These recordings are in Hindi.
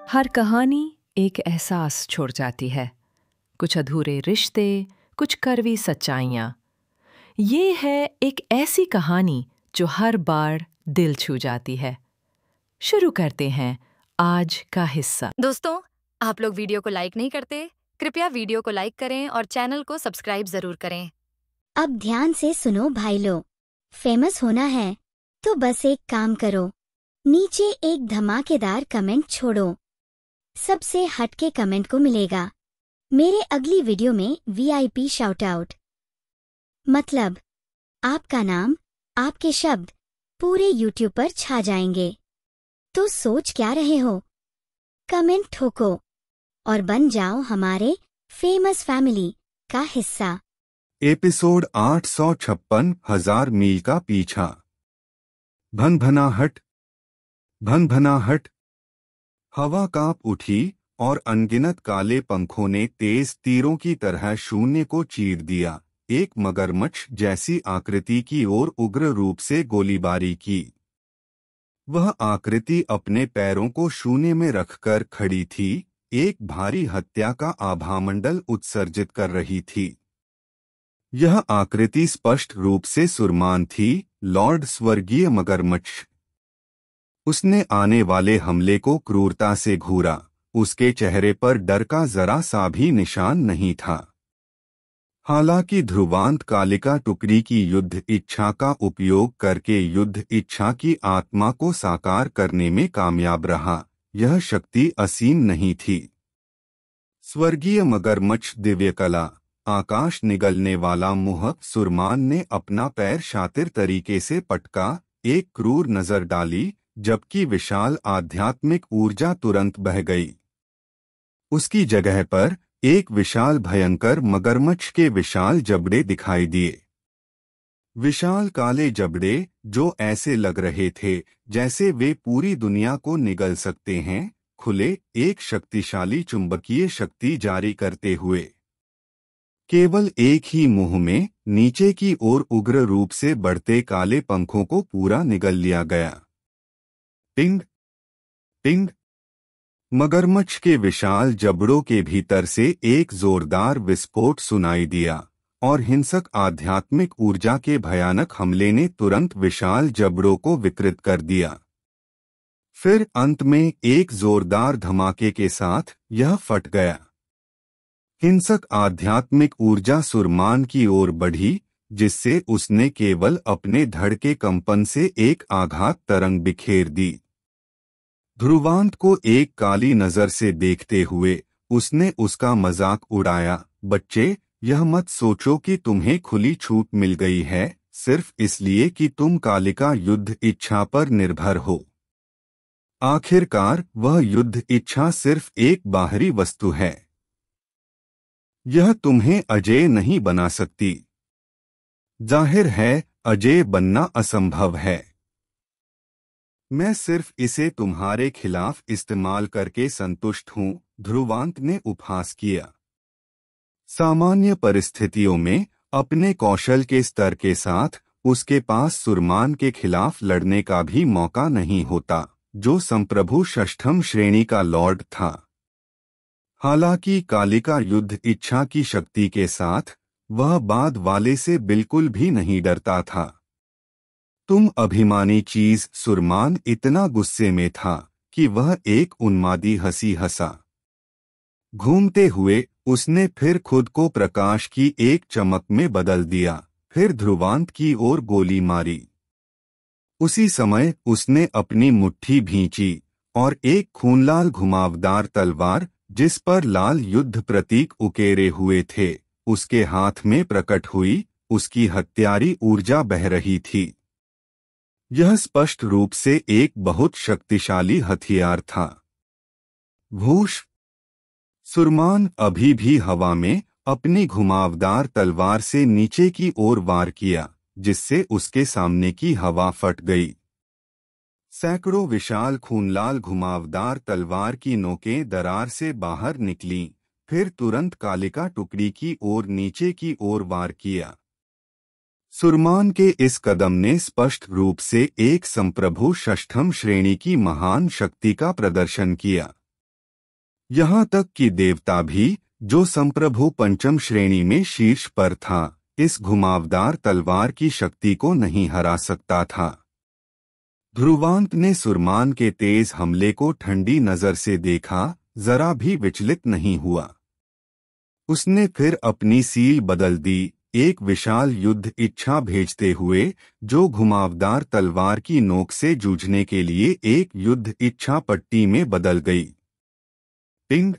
हर कहानी एक एहसास छोड़ जाती है। कुछ अधूरे रिश्ते, कुछ कड़वी सच्चाइयाँ। ये है एक ऐसी कहानी जो हर बार दिल छू जाती है। शुरू करते हैं आज का हिस्सा। दोस्तों, आप लोग वीडियो को लाइक नहीं करते? कृपया वीडियो को लाइक करें और चैनल को सब्सक्राइब जरूर करें। अब ध्यान से सुनो भाई लोग, फेमस होना है तो बस एक काम करो, नीचे एक धमाकेदार कमेंट छोड़ो। सबसे हटके कमेंट को मिलेगा मेरे अगली वीडियो में वीआईपी शाउट आउट। मतलब आपका नाम, आपके शब्द पूरे यूट्यूब पर छा जाएंगे। तो सोच क्या रहे हो? कमेंट ठोको और बन जाओ हमारे फेमस फैमिली का हिस्सा। एपिसोड 856 हजार मील का पीछा। भनभनाहट। भनभनाहट। हवा कांप उठी और अनगिनत काले पंखों ने तेज तीरों की तरह शून्य को चीर दिया। एक मगरमच्छ जैसी आकृति की ओर उग्र रूप से गोलीबारी की। वह आकृति अपने पैरों को शून्य में रखकर खड़ी थी, एक भारी हत्या का आभामंडल उत्सर्जित कर रही थी। यह आकृति स्पष्ट रूप से सुरमान थी, लॉर्ड स्वर्गीय मगरमच्छ। उसने आने वाले हमले को क्रूरता से घूरा। उसके चेहरे पर डर का जरा सा भी निशान नहीं था। हालांकि ध्रुवांत कालिका टुकड़ी की युद्ध इच्छा का उपयोग करके युद्ध इच्छा की आत्मा को साकार करने में कामयाब रहा, यह शक्ति असीम नहीं थी। स्वर्गीय मगरमच्छ दिव्य कला, आकाश निगलने वाला मुंह। सुरमान ने अपना पैर शातिर तरीके से पटका, एक क्रूर नजर डाली, जबकि विशाल आध्यात्मिक ऊर्जा तुरंत बह गई। उसकी जगह पर एक विशाल भयंकर मगरमच्छ के विशाल जबड़े दिखाई दिए। विशाल काले जबड़े जो ऐसे लग रहे थे जैसे वे पूरी दुनिया को निगल सकते हैं, खुले, एक शक्तिशाली चुंबकीय शक्ति जारी करते हुए। केवल एक ही मुंह में नीचे की ओर उग्र रूप से बढ़ते काले पंखों को पूरा निगल लिया गया। Ping ping. मगरमच्छ के विशाल जबड़ों के भीतर से एक जोरदार विस्फोट सुनाई दिया और हिंसक आध्यात्मिक ऊर्जा के भयानक हमले ने तुरंत विशाल जबड़ों को विकृत कर दिया। फिर अंत में एक जोरदार धमाके के साथ यह फट गया। हिंसक आध्यात्मिक ऊर्जा सुरमान की ओर बढ़ी, जिससे उसने केवल अपने धड़ के कंपन से एक आघात तरंग बिखेर दी। ध्रुवांत को एक काली नजर से देखते हुए उसने उसका मजाक उड़ाया। बच्चे, यह मत सोचो कि तुम्हें खुली छूट मिल गई है सिर्फ इसलिए कि तुम कालिका युद्ध इच्छा पर निर्भर हो। आखिरकार वह युद्ध इच्छा सिर्फ एक बाहरी वस्तु है। यह तुम्हें अजेय नहीं बना सकती। जाहिर है अजेय बनना असंभव है। मैं सिर्फ इसे तुम्हारे खिलाफ इस्तेमाल करके संतुष्ट हूं, ध्रुवांत ने उपहास किया। सामान्य परिस्थितियों में अपने कौशल के स्तर के साथ उसके पास सुरमान के खिलाफ लड़ने का भी मौका नहीं होता, जो संप्रभु षष्ठम श्रेणी का लॉर्ड था। हालांकि कालिका युद्ध इच्छा की शक्ति के साथ वह बाद वाले से बिल्कुल भी नहीं डरता था। तुम अभिमानी चीज। सुरमान इतना गुस्से में था कि वह एक उन्मादी हंसी हंसा। घूमते हुए उसने फिर खुद को प्रकाश की एक चमक में बदल दिया, फिर ध्रुवांत की ओर गोली मारी। उसी समय उसने अपनी मुट्ठी भींची और एक खूनलाल घुमावदार तलवार, जिस पर लाल युद्ध प्रतीक उकेरे हुए थे, उसके हाथ में प्रकट हुई। उसकी हत्यारी ऊर्जा बह रही थी। यह स्पष्ट रूप से एक बहुत शक्तिशाली हथियार था। भूष। सुरमान अभी भी हवा में अपनी घुमावदार तलवार से नीचे की ओर वार किया, जिससे उसके सामने की हवा फट गई। सैकड़ों विशाल खूनलाल घुमावदार तलवार की नोकें दरार से बाहर निकलीं, फिर तुरंत कालिका टुकड़ी की ओर नीचे की ओर वार किया। सुरमान के इस कदम ने स्पष्ट रूप से एक संप्रभु षष्ठम श्रेणी की महान शक्ति का प्रदर्शन किया। यहाँ तक कि देवता भी, जो संप्रभु पंचम श्रेणी में शीर्ष पर था, इस घुमावदार तलवार की शक्ति को नहीं हरा सकता था। ध्रुवांत ने सुरमान के तेज हमले को ठंडी नजर से देखा, जरा भी विचलित नहीं हुआ। उसने फिर अपनी सील बदल दी, एक विशाल युद्ध इच्छा भेजते हुए, जो घुमावदार तलवार की नोक से जूझने के लिए एक युद्ध इच्छा पट्टी में बदल गई। टिंग!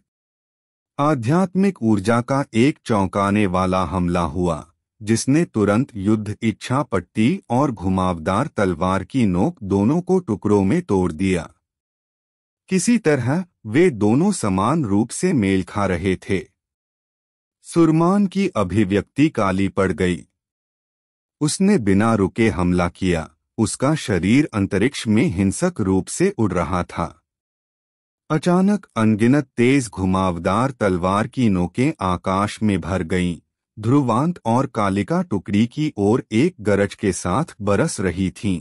आध्यात्मिक ऊर्जा का एक चौंकाने वाला हमला हुआ, जिसने तुरंत युद्ध इच्छा पट्टी और घुमावदार तलवार की नोक दोनों को टुकड़ों में तोड़ दिया। किसी तरह वे दोनों समान रूप से मेल खा रहे थे। सुरमान की अभिव्यक्ति काली पड़ गई। उसने बिना रुके हमला किया, उसका शरीर अंतरिक्ष में हिंसक रूप से उड़ रहा था। अचानक अनगिनत तेज घुमावदार तलवार की नोकें आकाश में भर गईं। ध्रुवांत और कालिका टुकड़ी की ओर एक गरज के साथ बरस रही थीं।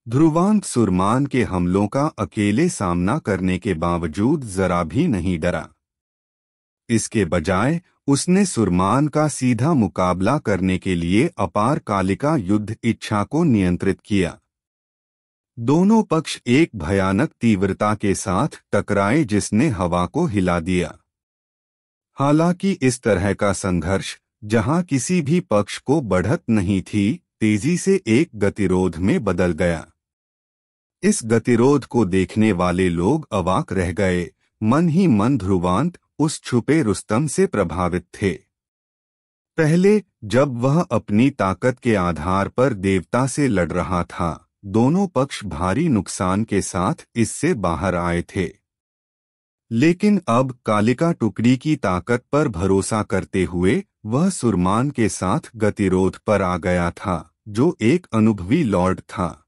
ध्रुवांत सुरमान के हमलों का अकेले सामना करने के बावजूद जरा भी नहीं डरा। इसके बजाय उसने सुरमान का सीधा मुकाबला करने के लिए अपार कालिका युद्ध इच्छा को नियंत्रित किया। दोनों पक्ष एक भयानक तीव्रता के साथ टकराए, जिसने हवा को हिला दिया। हालांकि इस तरह का संघर्ष, जहां किसी भी पक्ष को बढ़त नहीं थी, तेजी से एक गतिरोध में बदल गया। इस गतिरोध को देखने वाले लोग अवाक रह गए। मन ही मन ध्रुवांत उस छुपे रुस्तम से प्रभावित थे। पहले जब वह अपनी ताकत के आधार पर देवता से लड़ रहा था, दोनों पक्ष भारी नुकसान के साथ इससे बाहर आए थे। लेकिन अब कालिका टुकड़ी की ताकत पर भरोसा करते हुए वह सुरमान के साथ गतिरोध पर आ गया था, जो एक अनुभवी लॉर्ड था।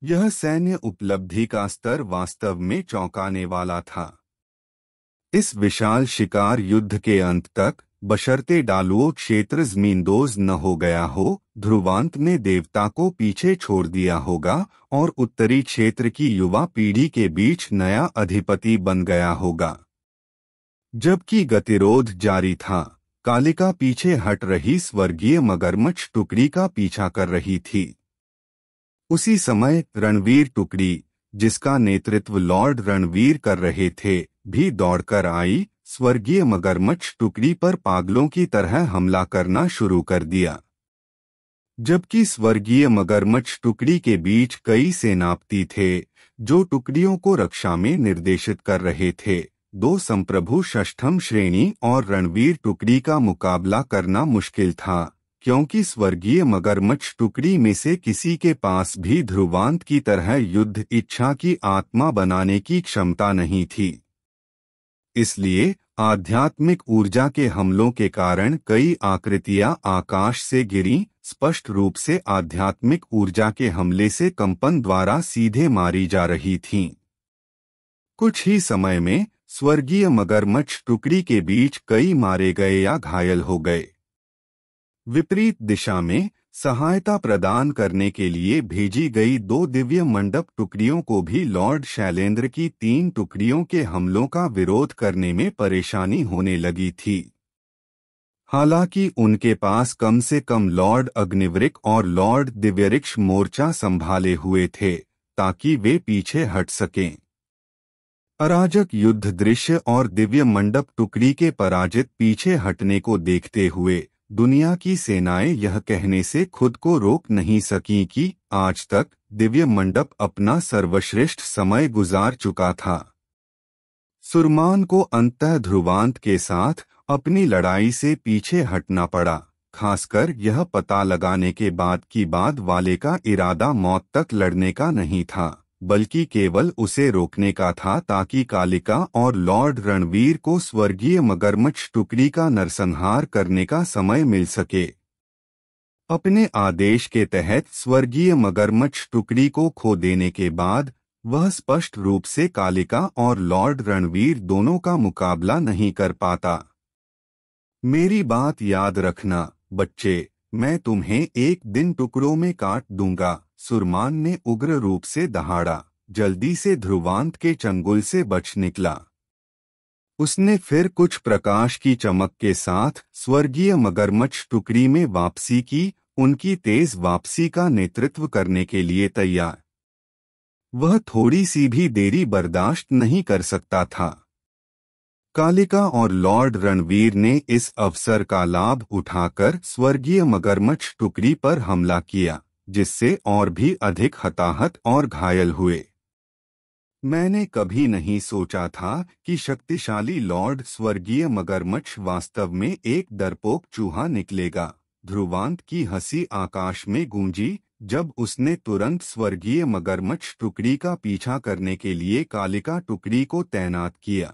यह सैन्य उपलब्धि का स्तर वास्तव में चौंकाने वाला था। इस विशाल शिकार युद्ध के अंत तक, बशर्ते डालुओ क्षेत्र ज़मींदोज न हो गया हो, ध्रुवांत ने देवता को पीछे छोड़ दिया होगा और उत्तरी क्षेत्र की युवा पीढ़ी के बीच नया अधिपति बन गया होगा। जबकि गतिरोध जारी था, कालिका पीछे हट रही स्वर्गीय मगरमच्छ टुकड़ी का पीछा कर रही थी। उसी समय रणवीर टुकड़ी, जिसका नेतृत्व लॉर्ड रणवीर कर रहे थे, भी दौड़कर आई, स्वर्गीय मगरमच्छ टुकड़ी पर पागलों की तरह हमला करना शुरू कर दिया। जबकि स्वर्गीय मगरमच्छ टुकड़ी के बीच कई सेनापति थे, जो टुकड़ियों को रक्षा में निर्देशित कर रहे थे, दो संप्रभु षष्ठम श्रेणी और रणवीर टुकड़ी का मुकाबला करना मुश्किल था, क्योंकि स्वर्गीय मगरमच्छ टुकड़ी में से किसी के पास भी ध्रुवांत की तरह युद्ध इच्छा की आत्मा बनाने की क्षमता नहीं थी। इसलिए आध्यात्मिक ऊर्जा के हमलों के कारण कई आकृतियां आकाश से गिरीं, स्पष्ट रूप से आध्यात्मिक ऊर्जा के हमले से कंपन द्वारा सीधे मारी जा रही थीं। कुछ ही समय में स्वर्गीय मगरमच्छ टुकड़ी के बीच कई मारे गए या घायल हो गए। विपरीत दिशा में सहायता प्रदान करने के लिए भेजी गई दो दिव्य मंडप टुकड़ियों को भी लॉर्ड शैलेंद्र की 3 टुकड़ियों के हमलों का विरोध करने में परेशानी होने लगी थी। हालांकि उनके पास कम से कम लॉर्ड अग्निवृक और लॉर्ड दिव्यऋक्ष मोर्चा संभाले हुए थे, ताकि वे पीछे हट सकें। अराजक युद्ध दृश्य और दिव्य मंडप टुकड़ी के पराजित पीछे हटने को देखते हुए दुनिया की सेनाएं यह कहने से खुद को रोक नहीं सकीं कि आज तक दिव्य मंडप अपना सर्वश्रेष्ठ समय गुजार चुका था। सुरमान को अंततः ध्रुवांत के साथ अपनी लड़ाई से पीछे हटना पड़ा, खासकर यह पता लगाने के बाद कि बाद वाले का इरादा मौत तक लड़ने का नहीं था, बल्कि केवल उसे रोकने का था, ताकि कालिका और लॉर्ड रणवीर को स्वर्गीय मगरमच्छ टुकड़ी का नरसंहार करने का समय मिल सके। अपने आदेश के तहत स्वर्गीय मगरमच्छ टुकड़ी को खो देने के बाद वह स्पष्ट रूप से कालिका और लॉर्ड रणवीर दोनों का मुकाबला नहीं कर पाता। मेरी बात याद रखना बच्चे, मैं तुम्हें एक दिन टुकड़ों में काट दूंगा। सुरमान ने उग्र रूप से दहाड़ा, जल्दी से ध्रुवांत के चंगुल से बच निकला। उसने फिर कुछ प्रकाश की चमक के साथ स्वर्गीय मगरमच्छ टुकड़ी में वापसी की, उनकी तेज वापसी का नेतृत्व करने के लिए तैयार। वह थोड़ी सी भी देरी बर्दाश्त नहीं कर सकता था। कालिका और लॉर्ड रणवीर ने इस अवसर का लाभ उठाकर स्वर्गीय मगरमच्छ टुकड़ी पर हमला किया, जिससे और भी अधिक हताहत और घायल हुए। मैंने कभी नहीं सोचा था कि शक्तिशाली लॉर्ड स्वर्गीय मगरमच्छ वास्तव में एक डरपोक चूहा निकलेगा। ध्रुवांत की हंसी आकाश में गूंजी जब उसने तुरंत स्वर्गीय मगरमच्छ टुकड़ी का पीछा करने के लिए कालिका टुकड़ी को तैनात किया।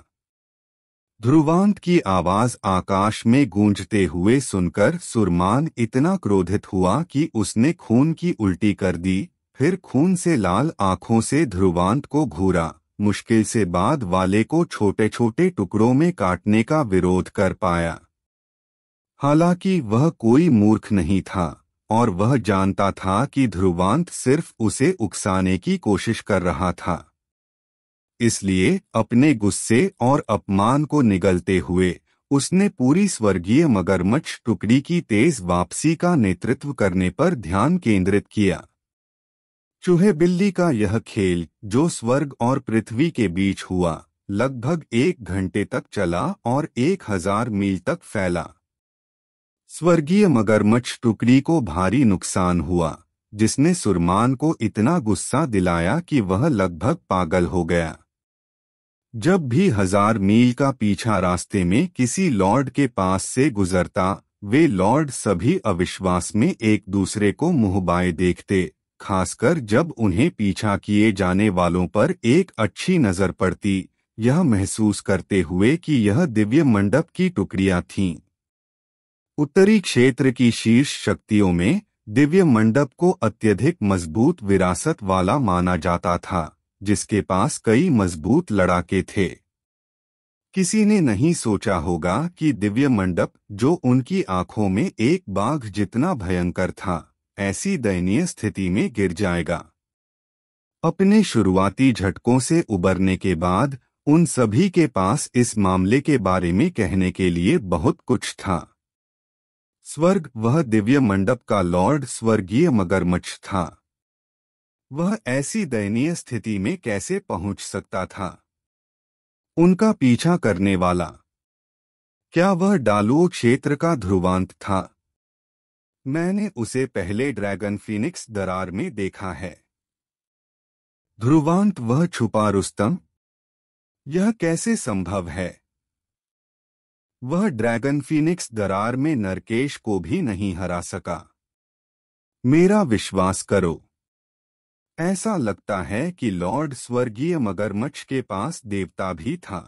ध्रुवांत की आवाज आकाश में गूंजते हुए सुनकर सुरमान इतना क्रोधित हुआ कि उसने खून की उल्टी कर दी, फिर खून से लाल आंखों से ध्रुवांत को घूरा, मुश्किल से बाद वाले को छोटे छोटे टुकड़ों में काटने का विरोध कर पाया। हालांकि वह कोई मूर्ख नहीं था और वह जानता था कि ध्रुवांत सिर्फ उसे उकसाने की कोशिश कर रहा था। इसलिए अपने गुस्से और अपमान को निगलते हुए उसने पूरी स्वर्गीय मगरमच्छ टुकड़ी की तेज वापसी का नेतृत्व करने पर ध्यान केंद्रित किया। चूहे बिल्ली का यह खेल, जो स्वर्ग और पृथ्वी के बीच हुआ, लगभग 1 घंटे तक चला और 1000 मील तक फैला। स्वर्गीय मगरमच्छ टुकड़ी को भारी नुकसान हुआ, जिसने सुरमान को इतना गुस्सा दिलाया कि वह लगभग पागल हो गया। जब भी 1000 मील का पीछा रास्ते में किसी लॉर्ड के पास से गुजरता, वे लॉर्ड सभी अविश्वास में एक दूसरे को मुंहबाए देखते, खासकर जब उन्हें पीछा किए जाने वालों पर एक अच्छी नजर पड़ती, यह महसूस करते हुए कि यह दिव्य मंडप की टुकड़ियां थीं। उत्तरी क्षेत्र की शीर्ष शक्तियों में दिव्य मंडप को अत्यधिक मजबूत विरासत वाला माना जाता था, जिसके पास कई मजबूत लड़ाके थे। किसी ने नहीं सोचा होगा कि दिव्य मंडप, जो उनकी आंखों में एक बाघ जितना भयंकर था, ऐसी दयनीय स्थिति में गिर जाएगा। अपने शुरुआती झटकों से उबरने के बाद उन सभी के पास इस मामले के बारे में कहने के लिए बहुत कुछ था। स्वर्ग, वह दिव्य मंडप का लॉर्ड स्वर्गीय मगरमच्छ था। वह ऐसी दयनीय स्थिति में कैसे पहुंच सकता था? उनका पीछा करने वाला, क्या वह डालुओ क्षेत्र का ध्रुवांत था? मैंने उसे पहले ड्रैगन फीनिक्स दरार में देखा है। ध्रुवांत, वह छुपा रुस्तम? यह कैसे संभव है? वह ड्रैगन फीनिक्स दरार में नरकेश को भी नहीं हरा सका। मेरा विश्वास करो। ऐसा लगता है कि लॉर्ड स्वर्गीय मगरमच्छ के पास देवता भी था।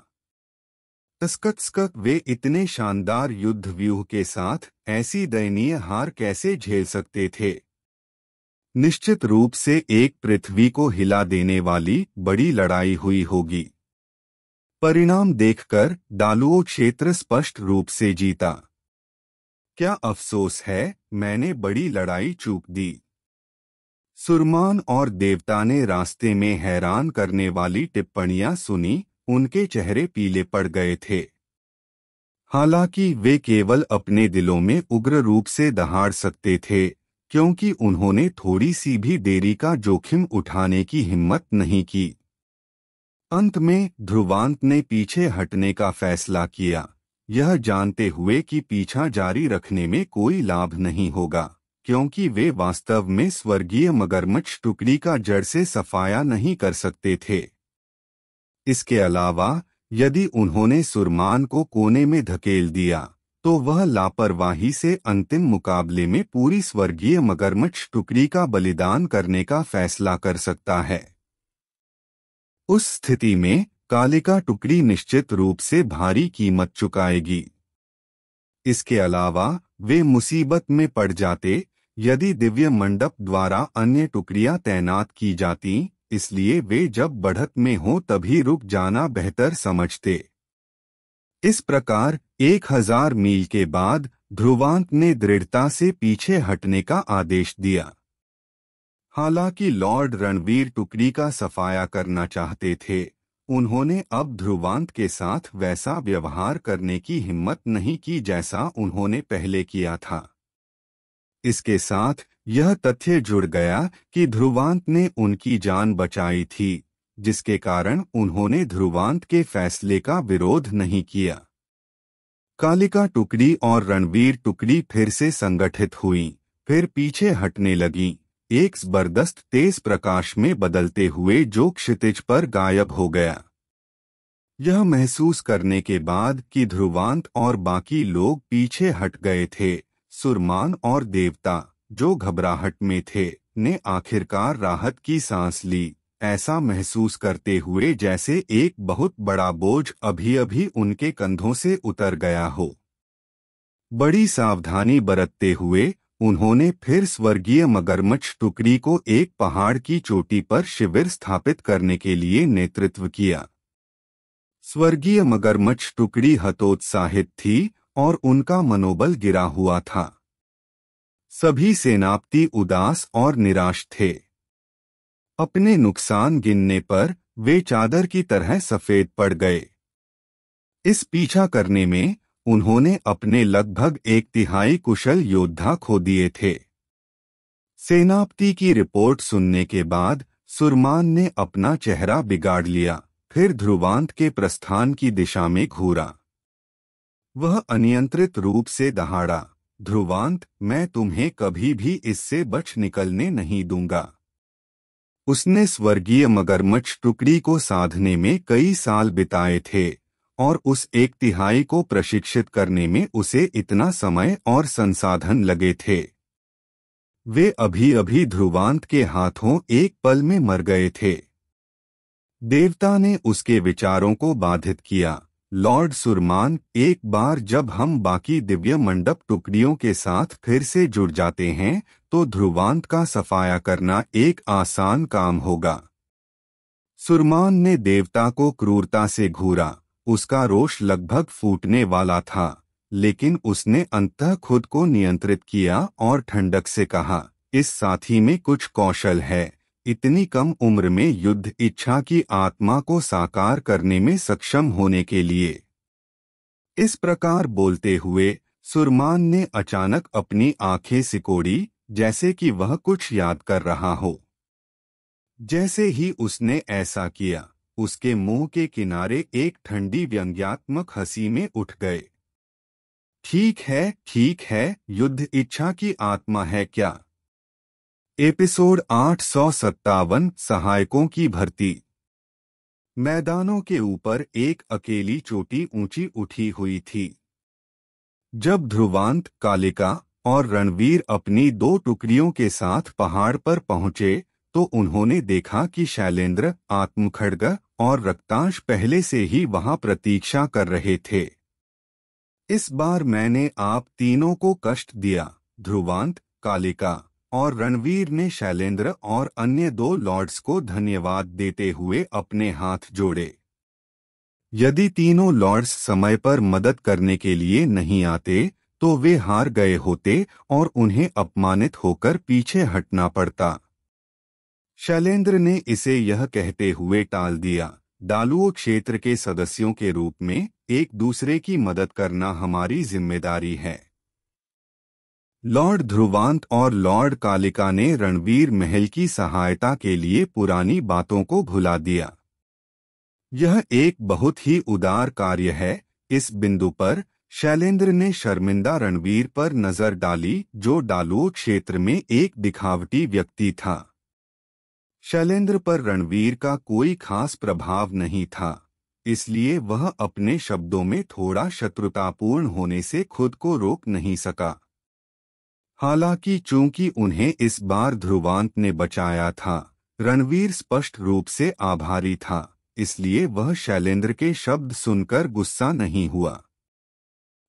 तस्कत्स्क, वे इतने शानदार युद्ध व्यूह के साथ ऐसी दयनीय हार कैसे झेल सकते थे? निश्चित रूप से एक पृथ्वी को हिला देने वाली बड़ी लड़ाई हुई होगी। परिणाम देखकर डालुओ क्षेत्र स्पष्ट रूप से जीता। क्या अफसोस है, मैंने बड़ी लड़ाई चूक दी। सुरमान और देवता ने रास्ते में हैरान करने वाली टिप्पणियां सुनी, उनके चेहरे पीले पड़ गए थे। हालांकि वे केवल अपने दिलों में उग्र रूप से दहाड़ सकते थे, क्योंकि उन्होंने थोड़ी सी भी देरी का जोखिम उठाने की हिम्मत नहीं की। अंत में ध्रुवांत ने पीछे हटने का फैसला किया, यह जानते हुए कि पीछा जारी रखने में कोई लाभ नहीं होगा, क्योंकि वे वास्तव में स्वर्गीय मगरमच्छ टुकड़ी का जड़ से सफाया नहीं कर सकते थे। इसके अलावा यदि उन्होंने सुरमान को कोने में धकेल दिया, तो वह लापरवाही से अंतिम मुकाबले में पूरी स्वर्गीय मगरमच्छ टुकड़ी का बलिदान करने का फैसला कर सकता है। उस स्थिति में कालिका टुकड़ी निश्चित रूप से भारी कीमत चुकाएगी। इसके अलावा वे मुसीबत में पड़ जाते यदि दिव्य मंडप द्वारा अन्य टुकड़ियां तैनात की जाती, इसलिए वे जब बढ़त में हो तभी रुक जाना बेहतर समझते। इस प्रकार 1000 मील के बाद ध्रुवांत ने दृढ़ता से पीछे हटने का आदेश दिया। हालांकि लॉर्ड रणवीर टुकड़ी का सफाया करना चाहते थे, उन्होंने अब ध्रुवांत के साथ वैसा व्यवहार करने की हिम्मत नहीं की जैसा उन्होंने पहले किया था। इसके साथ यह तथ्य जुड़ गया कि ध्रुवांत ने उनकी जान बचाई थी, जिसके कारण उन्होंने ध्रुवांत के फैसले का विरोध नहीं किया। कालिका टुकड़ी और रणवीर टुकड़ी फिर से संगठित हुई, फिर पीछे हटने लगीं, एक जबरदस्त तेज प्रकाश में बदलते हुए जो क्षितिज पर गायब हो गया। यह महसूस करने के बाद कि ध्रुवांत और बाकी लोग पीछे हट गए थे, सुरमान और देवता, जो घबराहट में थे, ने आखिरकार राहत की सांस ली, ऐसा महसूस करते हुए जैसे एक बहुत बड़ा बोझ अभी-अभी उनके कंधों से उतर गया हो। बड़ी सावधानी बरतते हुए उन्होंने फिर स्वर्गीय मगरमच्छ टुकड़ी को एक पहाड़ की चोटी पर शिविर स्थापित करने के लिए नेतृत्व किया। स्वर्गीय मगरमच्छ टुकड़ी हतोत्साहित थी और उनका मनोबल गिरा हुआ था। सभी सेनापति उदास और निराश थे। अपने नुकसान गिनने पर वे चादर की तरह सफेद पड़ गए। इस पीछा करने में उन्होंने अपने लगभग 1/3 कुशल योद्धा खो दिए थे। सेनापति की रिपोर्ट सुनने के बाद सुरमान ने अपना चेहरा बिगाड़ लिया, फिर ध्रुवांत के प्रस्थान की दिशा में घूरा। वह अनियंत्रित रूप से दहाड़ा, ध्रुवांत, मैं तुम्हें कभी भी इससे बच निकलने नहीं दूंगा। उसने स्वर्गीय मगरमच्छ टुकड़ी को साधने में कई साल बिताए थे और उस 1/3 को प्रशिक्षित करने में उसे इतना समय और संसाधन लगे थे। वे अभी-अभी ध्रुवांत के हाथों एक पल में मर गए थे। देवता ने उसके विचारों को बाधित किया। लॉर्ड सुरमान, एक बार जब हम बाकी दिव्य मंडप टुकड़ियों के साथ फिर से जुड़ जाते हैं तो ध्रुवांत का सफाया करना एक आसान काम होगा। सुरमान ने देवता को क्रूरता से घूरा। उसका रोष लगभग फूटने वाला था, लेकिन उसने अंततः खुद को नियंत्रित किया और ठंडक से कहा, इस साथी में कुछ कौशल है। इतनी कम उम्र में युद्ध इच्छा की आत्मा को साकार करने में सक्षम होने के लिए। इस प्रकार बोलते हुए सुरमान ने अचानक अपनी आंखें सिकोड़ी, जैसे कि वह कुछ याद कर रहा हो। जैसे ही उसने ऐसा किया, उसके मुंह के किनारे एक ठंडी व्यंग्यात्मक हंसी में उठ गए। ठीक है, युद्ध इच्छा की आत्मा है क्या? एपिसोड 857 सहायकों की भर्ती। मैदानों के ऊपर एक अकेली चोटी ऊंची उठी हुई थी। जब ध्रुवांत, कालिका और रणवीर अपनी 2 टुकड़ियों के साथ पहाड़ पर पहुंचे तो उन्होंने देखा कि शैलेंद्र, आत्मखड्ग और रक्तांश पहले से ही वहां प्रतीक्षा कर रहे थे। इस बार मैंने आप तीनों को कष्ट दिया, ध्रुवांत, कालिका और रणवीर ने शैलेंद्र और अन्य 2 लॉर्ड्स को धन्यवाद देते हुए अपने हाथ जोड़े। यदि तीनों लॉर्ड्स समय पर मदद करने के लिए नहीं आते तो वे हार गए होते और उन्हें अपमानित होकर पीछे हटना पड़ता। शैलेंद्र ने इसे यह कहते हुए टाल दिया, डालुओ क्षेत्र के सदस्यों के रूप में एक दूसरे की मदद करना हमारी जिम्मेदारी है। लॉर्ड ध्रुवांत और लॉर्ड कालिका ने रणवीर महल की सहायता के लिए पुरानी बातों को भुला दिया। यह एक बहुत ही उदार कार्य है। इस बिंदु पर शैलेंद्र ने शर्मिंदा रणवीर पर नजर डाली, जो डालुओ क्षेत्र में एक दिखावटी व्यक्ति था। शैलेंद्र पर रणवीर का कोई खास प्रभाव नहीं था, इसलिए वह अपने शब्दों में थोड़ा शत्रुतापूर्ण होने से खुद को रोक नहीं सका। हालांकि चूंकि उन्हें इस बार ध्रुवांत ने बचाया था, रणवीर स्पष्ट रूप से आभारी था, इसलिए वह शैलेंद्र के शब्द सुनकर गुस्सा नहीं हुआ।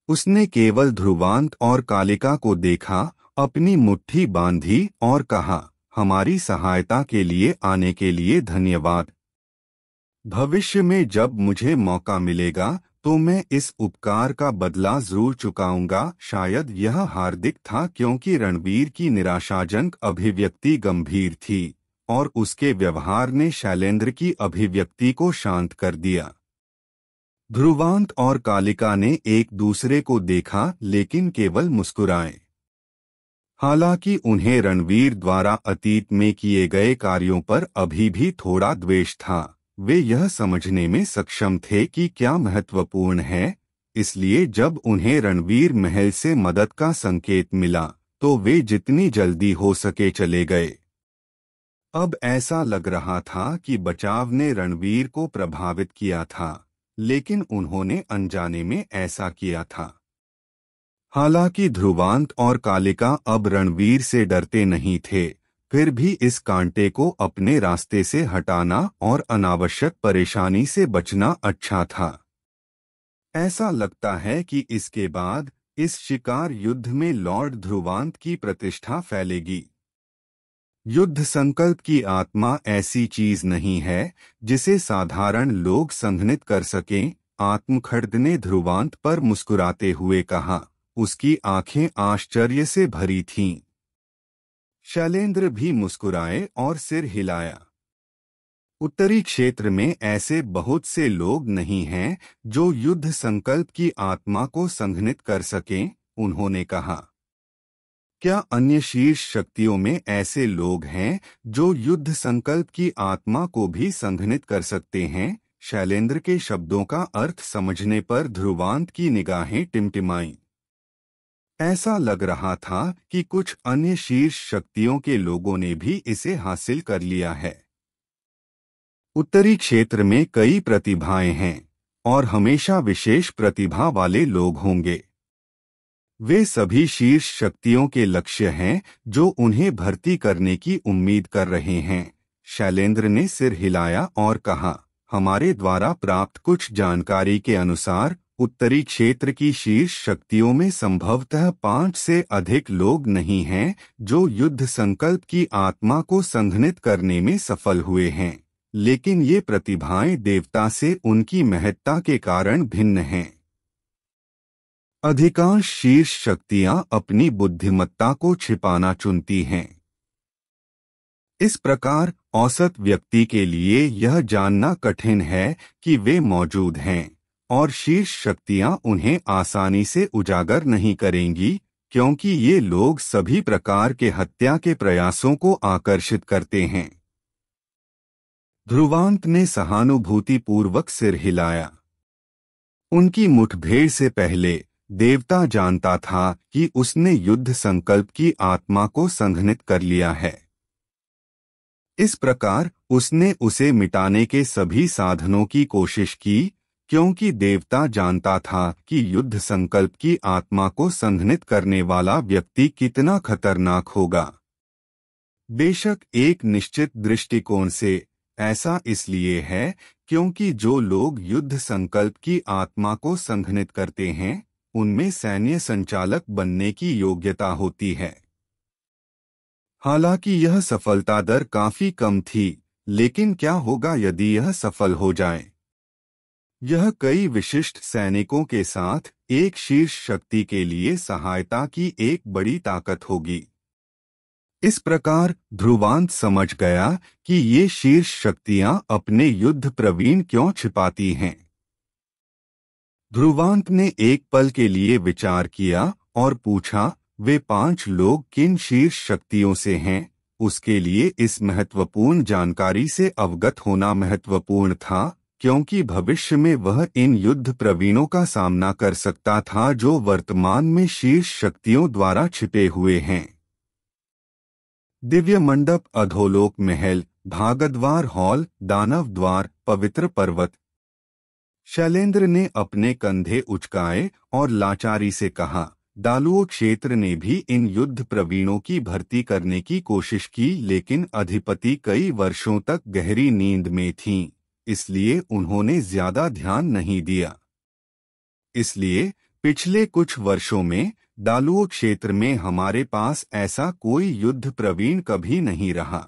उसने केवल ध्रुवांत और कालिका को देखा, अपनी मुट्ठी बांधी और कहा, हमारी सहायता के लिए आने के लिए धन्यवाद। भविष्य में जब मुझे मौका मिलेगा तो मैं इस उपकार का बदला जरूर चुकाऊंगा। शायद यह हार्दिक था क्योंकि रणवीर की निराशाजनक अभिव्यक्ति गंभीर थी और उसके व्यवहार ने शैलेंद्र की अभिव्यक्ति को शांत कर दिया। ध्रुवांत और कालिका ने एक दूसरे को देखा लेकिन केवल मुस्कुराए। हालांकि उन्हें रणवीर द्वारा अतीत में किए गए कार्यों पर अभी भी थोड़ा द्वेष था, वे यह समझने में सक्षम थे कि क्या महत्वपूर्ण है, इसलिए जब उन्हें रणवीर महल से मदद का संकेत मिला तो वे जितनी जल्दी हो सके चले गए। अब ऐसा लग रहा था कि बचाव ने रणवीर को प्रभावित किया था, लेकिन उन्होंने अनजाने में ऐसा किया था। हालांकि ध्रुवांत और कालिका अब रणवीर से डरते नहीं थे, फिर भी इस कांटे को अपने रास्ते से हटाना और अनावश्यक परेशानी से बचना अच्छा था। ऐसा लगता है कि इसके बाद इस शिकार युद्ध में लॉर्ड ध्रुवांत की प्रतिष्ठा फैलेगी। युद्ध संकल्प की आत्मा ऐसी चीज नहीं है जिसे साधारण लोग संघनित कर सकें। आत्मखड्ग ने ध्रुवांत पर मुस्कुराते हुए कहा। उसकी आंखें आश्चर्य से भरी थीं। शैलेंद्र भी मुस्कुराए और सिर हिलाया। उत्तरी क्षेत्र में ऐसे बहुत से लोग नहीं हैं जो युद्ध संकल्प की आत्मा को संघनित कर सकें, उन्होंने कहा। क्या अन्य शीर्ष शक्तियों में ऐसे लोग हैं जो युद्ध संकल्प की आत्मा को भी संघनित कर सकते हैं? शैलेंद्र के शब्दों का अर्थ समझने पर ध्रुवांत की निगाहें टिमटिमाईं। ऐसा लग रहा था कि कुछ अन्य शीर्ष शक्तियों के लोगों ने भी इसे हासिल कर लिया है। उत्तरी क्षेत्र में कई प्रतिभाएं हैं और हमेशा विशेष प्रतिभा वाले लोग होंगे। वे सभी शीर्ष शक्तियों के लक्ष्य हैं जो उन्हें भर्ती करने की उम्मीद कर रहे हैं। शैलेंद्र ने सिर हिलाया और कहा, हमारे द्वारा प्राप्त कुछ जानकारी के अनुसार उत्तरी क्षेत्र की शीर्ष शक्तियों में संभवतः 5 से अधिक लोग नहीं हैं जो युद्ध संकल्प की आत्मा को संघनित करने में सफल हुए हैं, लेकिन ये प्रतिभाएं देवता से उनकी महत्ता के कारण भिन्न हैं। अधिकांश शीर्ष शक्तियां अपनी बुद्धिमत्ता को छिपाना चुनती हैं। इस प्रकार औसत व्यक्ति के लिए यह जानना कठिन है कि वे मौजूद हैं और शीर्ष शक्तियां उन्हें आसानी से उजागर नहीं करेंगी, क्योंकि ये लोग सभी प्रकार के हत्या के प्रयासों को आकर्षित करते हैं। ध्रुवांत ने सहानुभूतिपूर्वक सिर हिलाया। उनकी मुठभेड़ से पहले देवता जानता था कि उसने युद्ध संकल्प की आत्मा को संघनित कर लिया है। इस प्रकार उसने उसे मिटाने के सभी साधनों की कोशिश की, क्योंकि देवता जानता था कि युद्ध संकल्प की आत्मा को संघनित करने वाला व्यक्ति कितना खतरनाक होगा। बेशक एक निश्चित दृष्टिकोण से ऐसा इसलिए है क्योंकि जो लोग युद्ध संकल्प की आत्मा को संघनित करते हैं उनमें सैन्य संचालक बनने की योग्यता होती है। हालांकि यह सफलता दर काफी कम थी, लेकिन क्या होगा यदि यह सफल हो जाए? यह कई विशिष्ट सैनिकों के साथ एक शीर्ष शक्ति के लिए सहायता की एक बड़ी ताकत होगी। इस प्रकार ध्रुवांत समझ गया कि ये शीर्ष शक्तियां अपने युद्ध प्रवीण क्यों छिपाती हैं। ध्रुवांत ने एक पल के लिए विचार किया और पूछा, वे 5 लोग किन शीर्ष शक्तियों से हैं? उसके लिए इस महत्वपूर्ण जानकारी से अवगत होना महत्वपूर्ण था, क्योंकि भविष्य में वह इन युद्ध प्रवीणों का सामना कर सकता था जो वर्तमान में शीर्ष शक्तियों द्वारा छिपे हुए हैं। दिव्य मंडप, अधोलोक महल, भागद्वार हॉल, दानव द्वार, पवित्र पर्वत। शैलेंद्र ने अपने कंधे उचकाए और लाचारी से कहा, दालुओ क्षेत्र ने भी इन युद्ध प्रवीणों की भर्ती करने की कोशिश की, लेकिन अधिपति कई वर्षों तक गहरी नींद में थीं, इसलिए उन्होंने ज्यादा ध्यान नहीं दिया। इसलिए पिछले कुछ वर्षों में दालुओ क्षेत्र में हमारे पास ऐसा कोई युद्ध प्रवीण कभी नहीं रहा।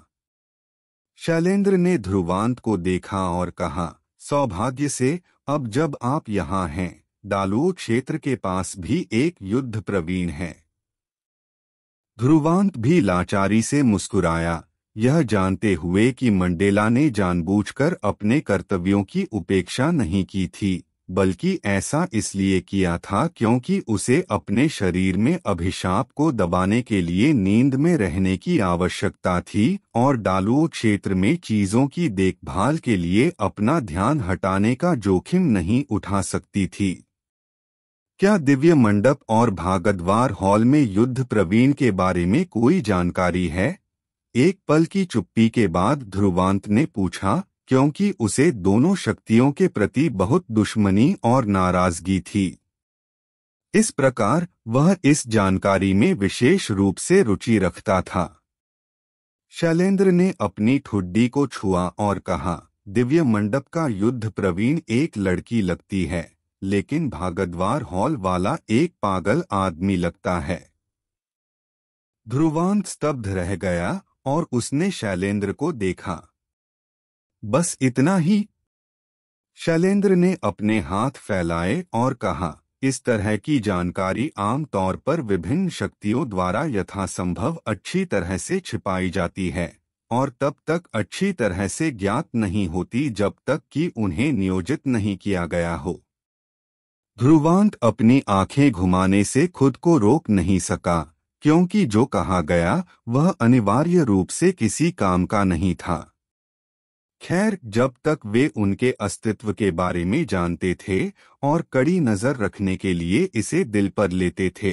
शैलेंद्र ने ध्रुवांत को देखा और कहा, सौभाग्य से अब जब आप यहाँ हैं, दालुओ क्षेत्र के पास भी एक युद्ध प्रवीण है। ध्रुवांत भी लाचारी से मुस्कुराया, यह जानते हुए कि मंडेला ने जानबूझकर अपने कर्तव्यों की उपेक्षा नहीं की थी, बल्कि ऐसा इसलिए किया था क्योंकि उसे अपने शरीर में अभिशाप को दबाने के लिए नींद में रहने की आवश्यकता थी और दालुओ क्षेत्र में चीजों की देखभाल के लिए अपना ध्यान हटाने का जोखिम नहीं उठा सकती थी। क्या दिव्य मंडप और भागद्वार हॉल में युद्ध प्रवीण के बारे में कोई जानकारी है? एक पल की चुप्पी के बाद ध्रुवांत ने पूछा, क्योंकि उसे दोनों शक्तियों के प्रति बहुत दुश्मनी और नाराजगी थी। इस प्रकार वह इस जानकारी में विशेष रूप से रुचि रखता था। शैलेंद्र ने अपनी ठुड्डी को छुआ और कहा, दिव्य मंडप का युद्ध प्रवीण एक लड़की लगती है, लेकिन भागद्वार हॉल वाला एक पागल आदमी लगता है। ध्रुवांत स्तब्ध रह गया और उसने शैलेंद्र को देखा। बस इतना ही? शैलेंद्र ने अपने हाथ फैलाए और कहा, इस तरह की जानकारी आमतौर पर विभिन्न शक्तियों द्वारा यथासंभव अच्छी तरह से छिपाई जाती है और तब तक अच्छी तरह से ज्ञात नहीं होती जब तक कि उन्हें नियोजित नहीं किया गया हो। ध्रुवांत अपनी आंखें घुमाने से खुद को रोक नहीं सका, क्योंकि जो कहा गया वह अनिवार्य रूप से किसी काम का नहीं था। खैर, जब तक वे उनके अस्तित्व के बारे में जानते थे और कड़ी नजर रखने के लिए इसे दिल पर लेते थे।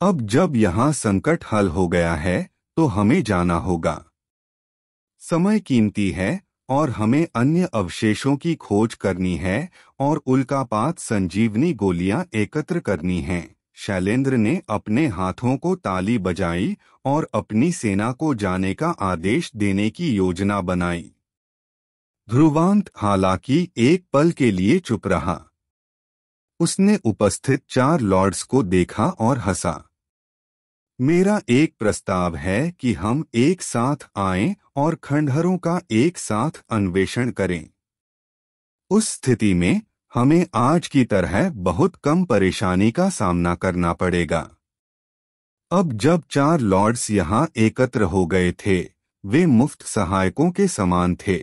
अब जब यहाँ संकट हल हो गया है तो हमें जाना होगा। समय कीमती है और हमें अन्य अवशेषों की खोज करनी है और उल्कापात संजीवनी गोलियां एकत्र करनी हैं। शैलेंद्र ने अपने हाथों को ताली बजाई और अपनी सेना को जाने का आदेश देने की योजना बनाई। ध्रुवांत हालांकि एक पल के लिए चुप रहा। उसने उपस्थित 4 लॉर्ड्स को देखा और हंसा। मेरा एक प्रस्ताव है कि हम एक साथ आएं और खंडहरों का एक साथ अन्वेषण करें। उस स्थिति में हमें आज की तरह बहुत कम परेशानी का सामना करना पड़ेगा। अब जब 4 लॉर्ड्स यहाँ एकत्र हो गए थे, वे मुफ्त सहायकों के समान थे।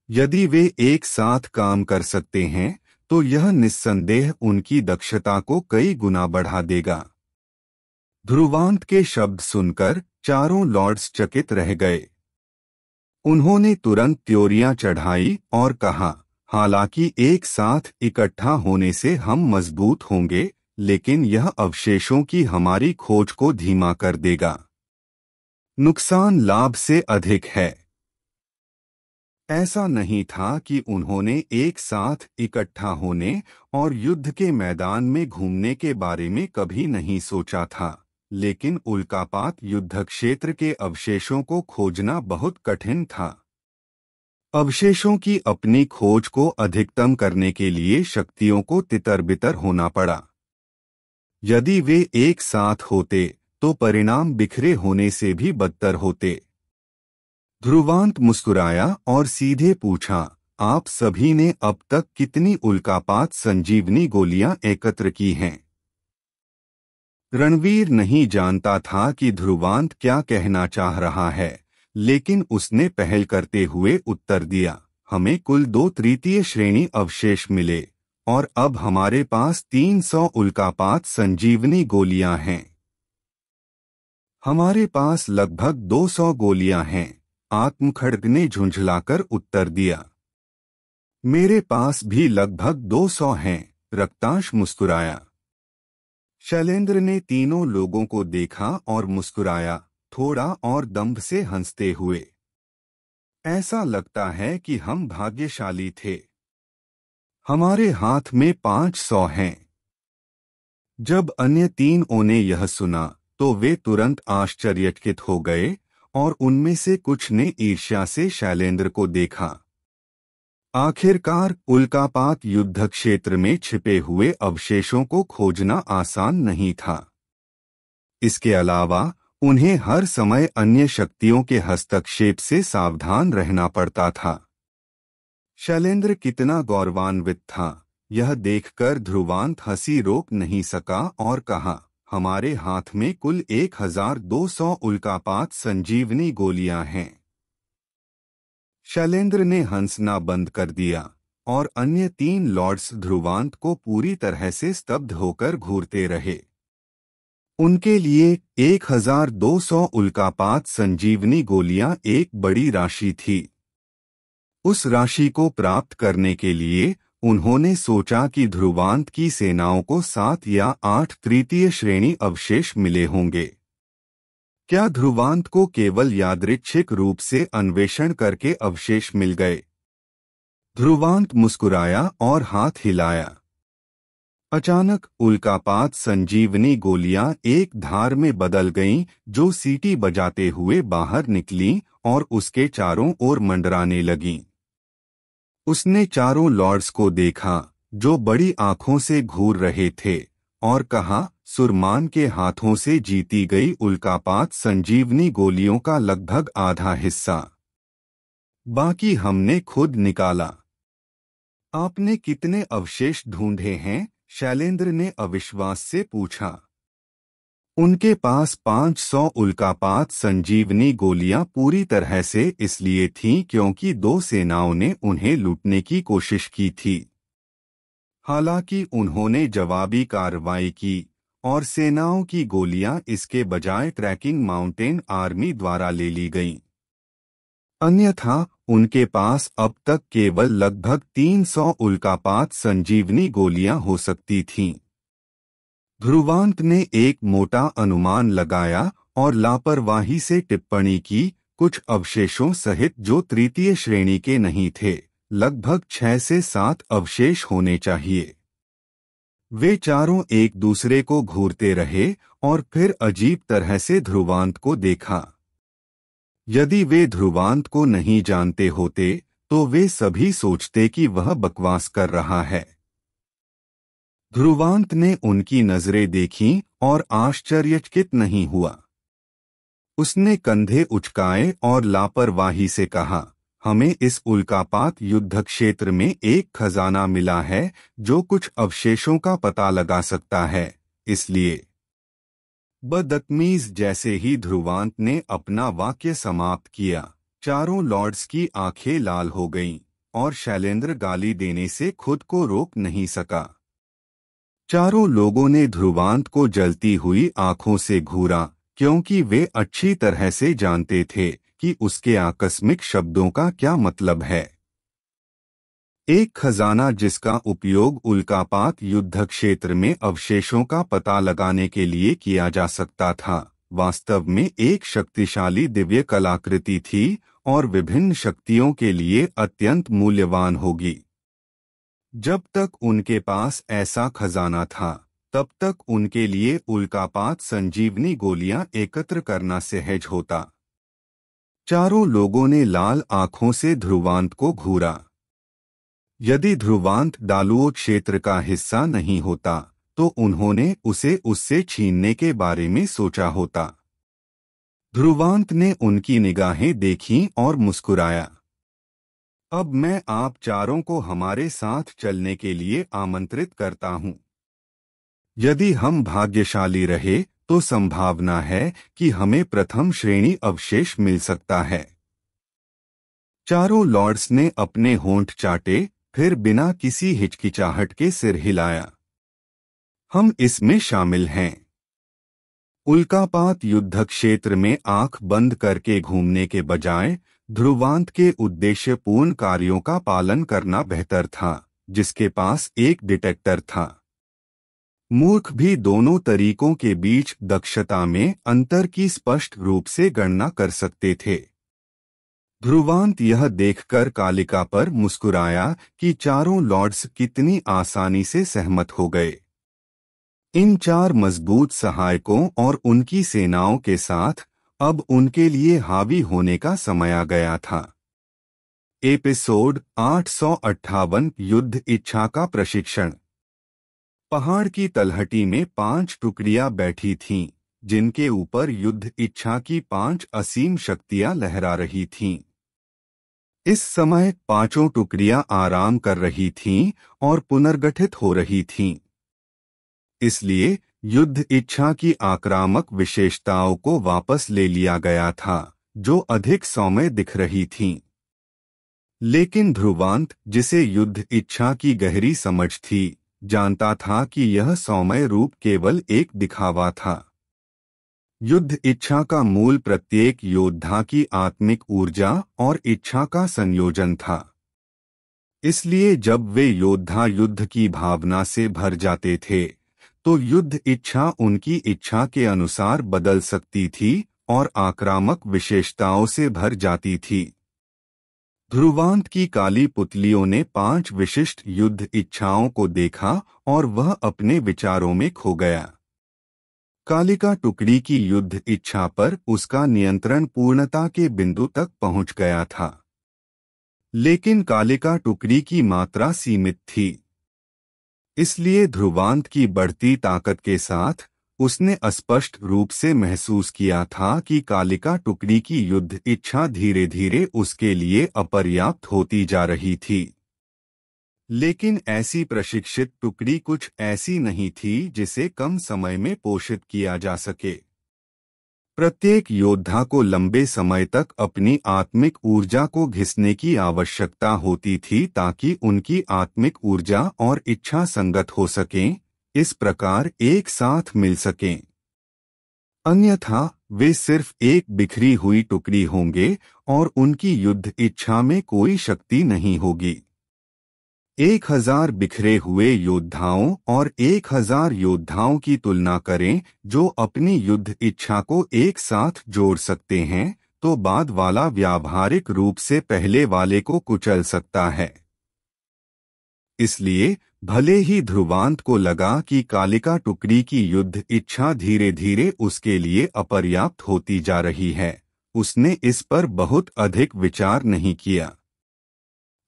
यदि वे एक साथ काम कर सकते हैं तो यह निस्संदेह उनकी दक्षता को कई गुना बढ़ा देगा। ध्रुवांत के शब्द सुनकर चारों लॉर्ड्स चकित रह गए। उन्होंने तुरंत त्योरियां चढ़ाई और कहा, हालांकि एक साथ इकट्ठा होने से हम मजबूत होंगे, लेकिन यह अवशेषों की हमारी खोज को धीमा कर देगा। नुकसान लाभ से अधिक है। ऐसा नहीं था कि उन्होंने एक साथ इकट्ठा होने और युद्ध के मैदान में घूमने के बारे में कभी नहीं सोचा था, लेकिन उल्कापात युद्ध क्षेत्र के अवशेषों को खोजना बहुत कठिन था। अवशेषों की अपनी खोज को अधिकतम करने के लिए शक्तियों को तितर-बितर होना पड़ा। यदि वे एक साथ होते तो परिणाम बिखरे होने से भी बदतर होते। ध्रुवांत मुस्कुराया और सीधे पूछा, आप सभी ने अब तक कितनी उल्कापात संजीवनी गोलियां एकत्र की हैं? रणवीर नहीं जानता था कि ध्रुवांत क्या कहना चाह रहा है, लेकिन उसने पहल करते हुए उत्तर दिया, हमें कुल 2 तृतीय श्रेणी अवशेष मिले और अब हमारे पास 300 उल्कापात संजीवनी गोलियां हैं। हमारे पास लगभग 200 गोलियां हैं, आत्मखड्ग ने झुंझलाकर उत्तर दिया। मेरे पास भी लगभग 200 हैं, रक्तांश मुस्कुराया। शैलेंद्र ने तीनों लोगों को देखा और मुस्कुराया, थोड़ा और दंभ से हंसते हुए। ऐसा लगता है कि हम भाग्यशाली थे। हमारे हाथ में 500 हैं। जब अन्य 3 ने यह सुना तो वे तुरंत आश्चर्यचकित हो गए और उनमें से कुछ ने ईर्ष्या से शैलेंद्र को देखा। आखिरकार उल्कापात युद्ध क्षेत्र में छिपे हुए अवशेषों को खोजना आसान नहीं था। इसके अलावा उन्हें हर समय अन्य शक्तियों के हस्तक्षेप से सावधान रहना पड़ता था। शैलेंद्र कितना गौरवान्वित था, यह देखकर ध्रुवांत हंसी रोक नहीं सका और कहा, हमारे हाथ में कुल 1200 उल्कापात संजीवनी गोलियां हैं। शैलेंद्र ने हंसना बंद कर दिया और अन्य 3 लॉर्ड्स ध्रुवांत को पूरी तरह से स्तब्ध होकर घूरते रहे। उनके लिए 1200 उल्कापात संजीवनी गोलियां एक बड़ी राशि थी। उस राशि को प्राप्त करने के लिए उन्होंने सोचा कि ध्रुवांत की सेनाओं को 7 या 8 तृतीय श्रेणी अवशेष मिले होंगे। क्या ध्रुवांत को केवल यादृच्छिक रूप से अन्वेषण करके अवशेष मिल गए? ध्रुवांत मुस्कुराया और हाथ हिलाया। अचानक उल्कापात संजीवनी गोलियां एक धार में बदल गईं, जो सीटी बजाते हुए बाहर निकलीं और उसके चारों ओर मंडराने लगीं। उसने चारों लॉर्ड्स को देखा, जो बड़ी आंखों से घूर रहे थे, और कहा, सुरमान के हाथों से जीती गई उल्कापात संजीवनी गोलियों का लगभग आधा हिस्सा बाकी हमने खुद निकाला। आपने कितने अवशेष ढूंढे हैं? शैलेंद्र ने अविश्वास से पूछा। उनके पास 500 उल्कापात संजीवनी गोलियां पूरी तरह से इसलिए थीं क्योंकि 2 सेनाओं ने उन्हें लूटने की कोशिश की थी। हालांकि उन्होंने जवाबी कार्रवाई की और सेनाओं की गोलियां इसके बजाय ट्रैकिंग माउंटेन आर्मी द्वारा ले ली गईं। अन्यथा उनके पास अब तक केवल लगभग 300 उल्कापात संजीवनी गोलियां हो सकती थीं। ध्रुवांत ने एक मोटा अनुमान लगाया और लापरवाही से टिप्पणी की, कुछ अवशेषों सहित जो तृतीय श्रेणी के नहीं थे, लगभग 6 से 7 अवशेष होने चाहिए। वे चारों एक दूसरे को घूरते रहे और फिर अजीब तरह से ध्रुवांत को देखा। यदि वे ध्रुवांत को नहीं जानते होते तो वे सभी सोचते कि वह बकवास कर रहा है। ध्रुवांत ने उनकी नजरें देखीं और आश्चर्यचकित नहीं हुआ। उसने कंधे उचकाए और लापरवाही से कहा, हमें इस उल्कापात युद्ध क्षेत्र में एक खजाना मिला है जो कुछ अवशेषों का पता लगा सकता है, इसलिए। बदतमीज जैसे ही ध्रुवांत ने अपना वाक्य समाप्त किया, चारों लॉर्ड्स की आंखें लाल हो गईं और शैलेंद्र गाली देने से खुद को रोक नहीं सका। चारों लोगों ने ध्रुवांत को जलती हुई आंखों से घूरा, क्योंकि वे अच्छी तरह से जानते थे कि उसके आकस्मिक शब्दों का क्या मतलब है। एक खजाना जिसका उपयोग उल्कापात युद्ध क्षेत्र में अवशेषों का पता लगाने के लिए किया जा सकता था, वास्तव में एक शक्तिशाली दिव्य कलाकृति थी और विभिन्न शक्तियों के लिए अत्यंत मूल्यवान होगी। जब तक उनके पास ऐसा खजाना था, तब तक उनके लिए उल्कापात संजीवनी गोलियां एकत्र करना सहज होता। चारों लोगों ने लाल आंखों से ध्रुवांत को घूरा। यदि ध्रुवांत डालुओ क्षेत्र का हिस्सा नहीं होता, तो उन्होंने उसे उससे छीनने के बारे में सोचा होता। ध्रुवांत ने उनकी निगाहें देखीं और मुस्कुराया। अब मैं आप चारों को हमारे साथ चलने के लिए आमंत्रित करता हूं। यदि हम भाग्यशाली रहे तो संभावना है कि हमें प्रथम श्रेणी अवशेष मिल सकता है। चारों लॉर्ड्स ने अपने होंठ चाटे, फिर बिना किसी हिचकिचाहट के सिर हिलाया। हम इसमें शामिल हैं। उल्कापात युद्ध क्षेत्र में आंख बंद करके घूमने के बजाय ध्रुवांत के उद्देश्यपूर्ण कार्यों का पालन करना बेहतर था, जिसके पास एक डिटेक्टर था। मूर्ख भी दोनों तरीकों के बीच दक्षता में अंतर की स्पष्ट रूप से गणना कर सकते थे। ध्रुवांत यह देखकर कालिका पर मुस्कुराया कि चारों लॉर्ड्स कितनी आसानी से सहमत हो गए। इन 4 मजबूत सहायकों और उनकी सेनाओं के साथ अब उनके लिए हावी होने का समय आ गया था। एपिसोड 858 युद्ध इच्छा का प्रशिक्षण। पहाड़ की तलहटी में 5 टुकड़ियां बैठी थीं, जिनके ऊपर युद्ध इच्छा की 5 असीम शक्तियां लहरा रही थीं। इस समय पांचों टुकड़ियां आराम कर रही थीं और पुनर्गठित हो रही थीं। इसलिए युद्ध इच्छा की आक्रामक विशेषताओं को वापस ले लिया गया था, जो अधिक सौम्य दिख रही थीं। लेकिन ध्रुवांत, जिसे युद्ध इच्छा की गहरी समझ थी, जानता था कि यह सौम्य रूप केवल एक दिखावा था। युद्ध इच्छा का मूल प्रत्येक योद्धा की आत्मिक ऊर्जा और इच्छा का संयोजन था। इसलिए जब वे योद्धा युद्ध की भावना से भर जाते थे, तो युद्ध इच्छा उनकी इच्छा के अनुसार बदल सकती थी और आक्रामक विशेषताओं से भर जाती थी। ध्रुवांत की काली पुतलियों ने 5 विशिष्ट युद्ध इच्छाओं को देखा और वह अपने विचारों में खो गया। कालिका टुकड़ी की युद्ध इच्छा पर उसका नियंत्रण पूर्णता के बिंदु तक पहुंच गया था, लेकिन कालिका टुकड़ी की मात्रा सीमित थी। इसलिए ध्रुवांत की बढ़ती ताकत के साथ उसने स्पष्ट रूप से महसूस किया था कि कालिका टुकड़ी की युद्ध इच्छा धीरे धीरे उसके लिए अपर्याप्त होती जा रही थी। लेकिन ऐसी प्रशिक्षित टुकड़ी कुछ ऐसी नहीं थी जिसे कम समय में पोषित किया जा सके। प्रत्येक योद्धा को लंबे समय तक अपनी आत्मिक ऊर्जा को घिसने की आवश्यकता होती थी ताकि उनकी आत्मिक ऊर्जा और इच्छा संगत हो सकें, इस प्रकार एक साथ मिल सकें। अन्यथा वे सिर्फ एक बिखरी हुई टुकड़ी होंगे और उनकी युद्ध इच्छा में कोई शक्ति नहीं होगी। 1000 बिखरे हुए योद्धाओं और 1000 योद्धाओं की तुलना करें जो अपनी युद्ध इच्छा को एक साथ जोड़ सकते हैं, तो बाद वाला व्यावहारिक रूप से पहले वाले को कुचल सकता है। इसलिए भले ही ध्रुवांत को लगा कि कालिका टुकड़ी की युद्ध इच्छा धीरे धीरे उसके लिए अपर्याप्त होती जा रही है, उसने इस पर बहुत अधिक विचार नहीं किया।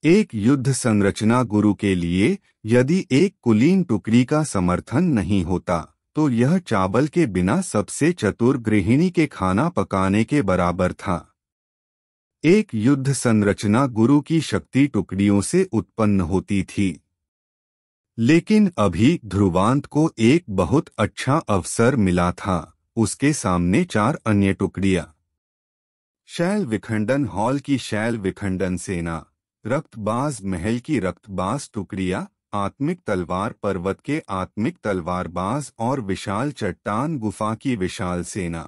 एक युद्ध संरचना गुरु के लिए यदि एक कुलीन टुकड़ी का समर्थन नहीं होता, तो यह चावल के बिना सबसे चतुर गृहिणी के खाना पकाने के बराबर था। एक युद्ध संरचना गुरु की शक्ति टुकड़ियों से उत्पन्न होती थी। लेकिन अभी ध्रुवांत को एक बहुत अच्छा अवसर मिला था। उसके सामने 4 अन्य टुकड़ियां, शैल विखंडन हॉल की शैल विखंडन सेना, रक्तबाज महल की रक्तबाज टुकड़ियां, आत्मिक तलवार पर्वत के आत्मिक तलवारबाज और विशाल चट्टान गुफा की विशाल सेना।